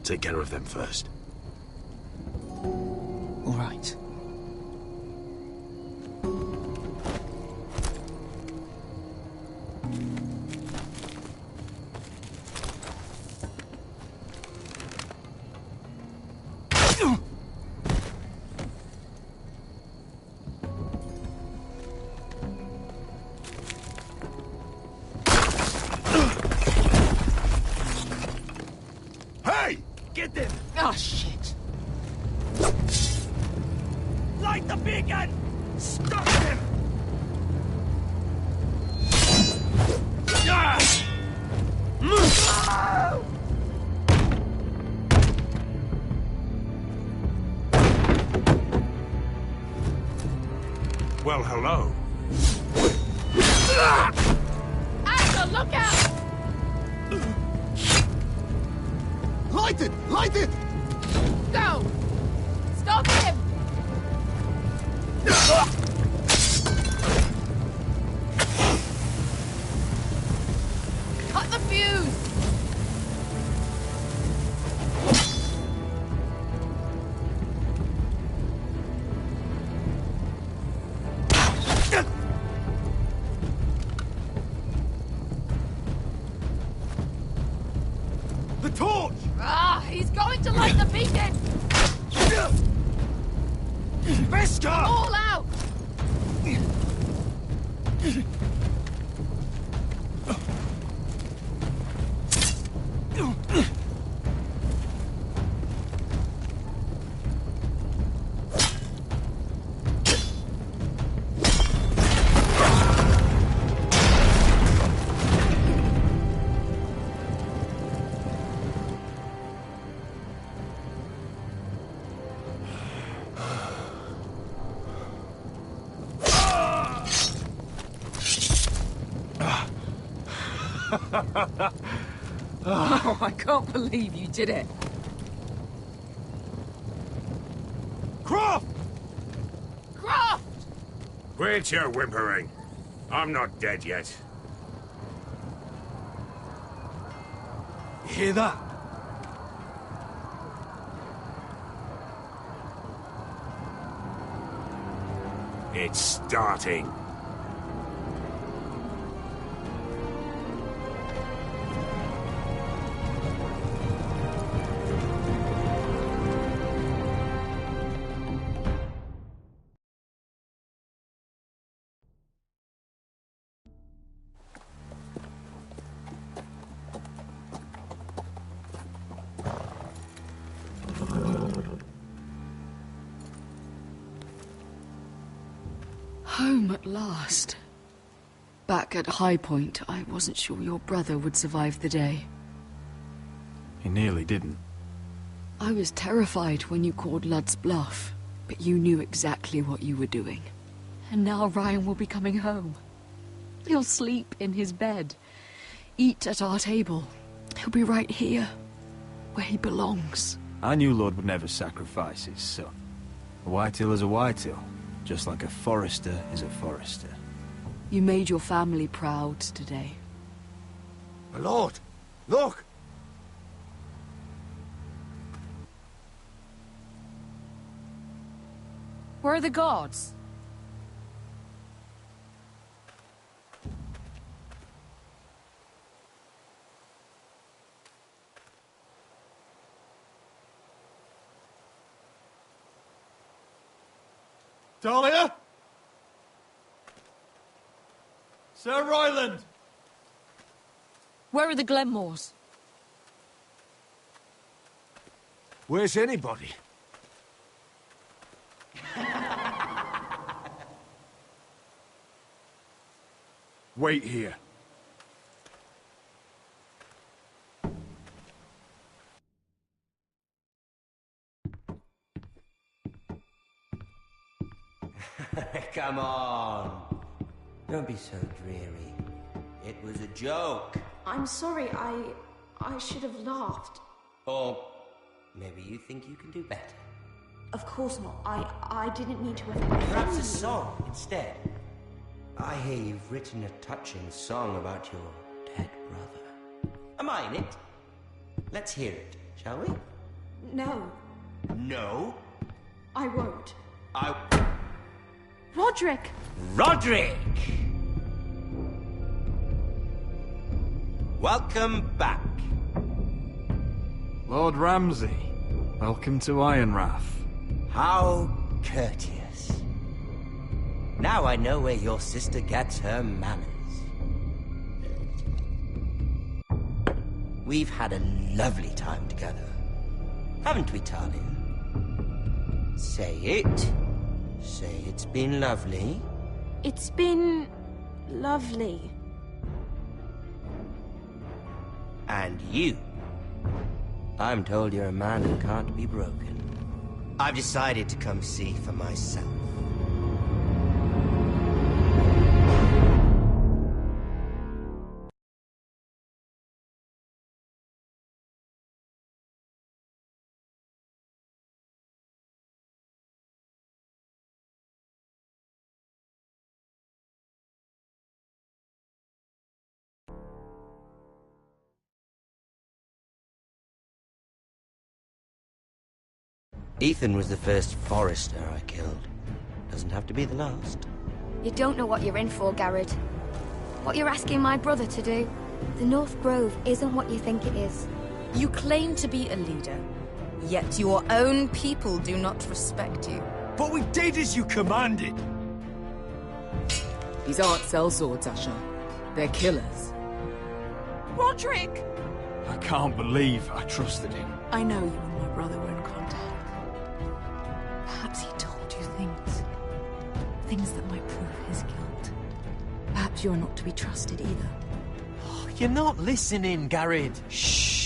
Take care of them first. right. Hey! Get them! Oh, shit. Light the beacon! Stop him! Well, hello. Asher, look out! Light it! Light it! Go! Stop him! Cut the fuse! The torch! Ah, he's going to light the beacon! Veska! All out! Oh, I can't believe you did it. Croft! Croft! Quit your whimpering. I'm not dead yet. You hear that? It's starting. Home at last. Back at High Point, I wasn't sure your brother would survive the day. He nearly didn't. I was terrified when you called Ludd's bluff, but you knew exactly what you were doing. And now Ryan will be coming home. He'll sleep in his bed, eat at our table. He'll be right here, where he belongs. I knew Lord would never sacrifice his son. A Whitehill is a Whitehill, just like a Forrester is a Forrester. You made your family proud today. My lord, look! Where are the guards? Talia? Sir Royland! Where are the Glenmores? Where's anybody? Wait here. Come on. Don't be so dreary. It was a joke. I'm sorry, I should have laughed. Or maybe you think you can do better. Of course not. I didn't mean to offend Perhaps you. a song instead. I hear you've written a touching song about your dead brother. Am I in it? Let's hear it, shall we? No. No? I won't. I... Roderick! Roderick! Welcome back. Lord Ramsay, welcome to Ironrath. How courteous. Now I know where your sister gets her manners. We've had a lovely time together. Haven't we, Talia? Say it. Say it's been lovely. It's been... lovely. And you. I'm told you're a man who can't be broken. I've decided to come see for myself. Ethan was the first Forrester I killed. Doesn't have to be the last. You don't know what you're in for, Garrett. What you're asking my brother to do. The North Grove isn't what you think it is. You claim to be a leader, yet your own people do not respect you. But we did as you commanded! These aren't sellswords, Asher. They're killers. Roderick! I can't believe I trusted him. I know you and my brother were in contact. Perhaps he told you things. Things that might prove his guilt. Perhaps you're not to be trusted either. You're not listening, Garrett. Shh.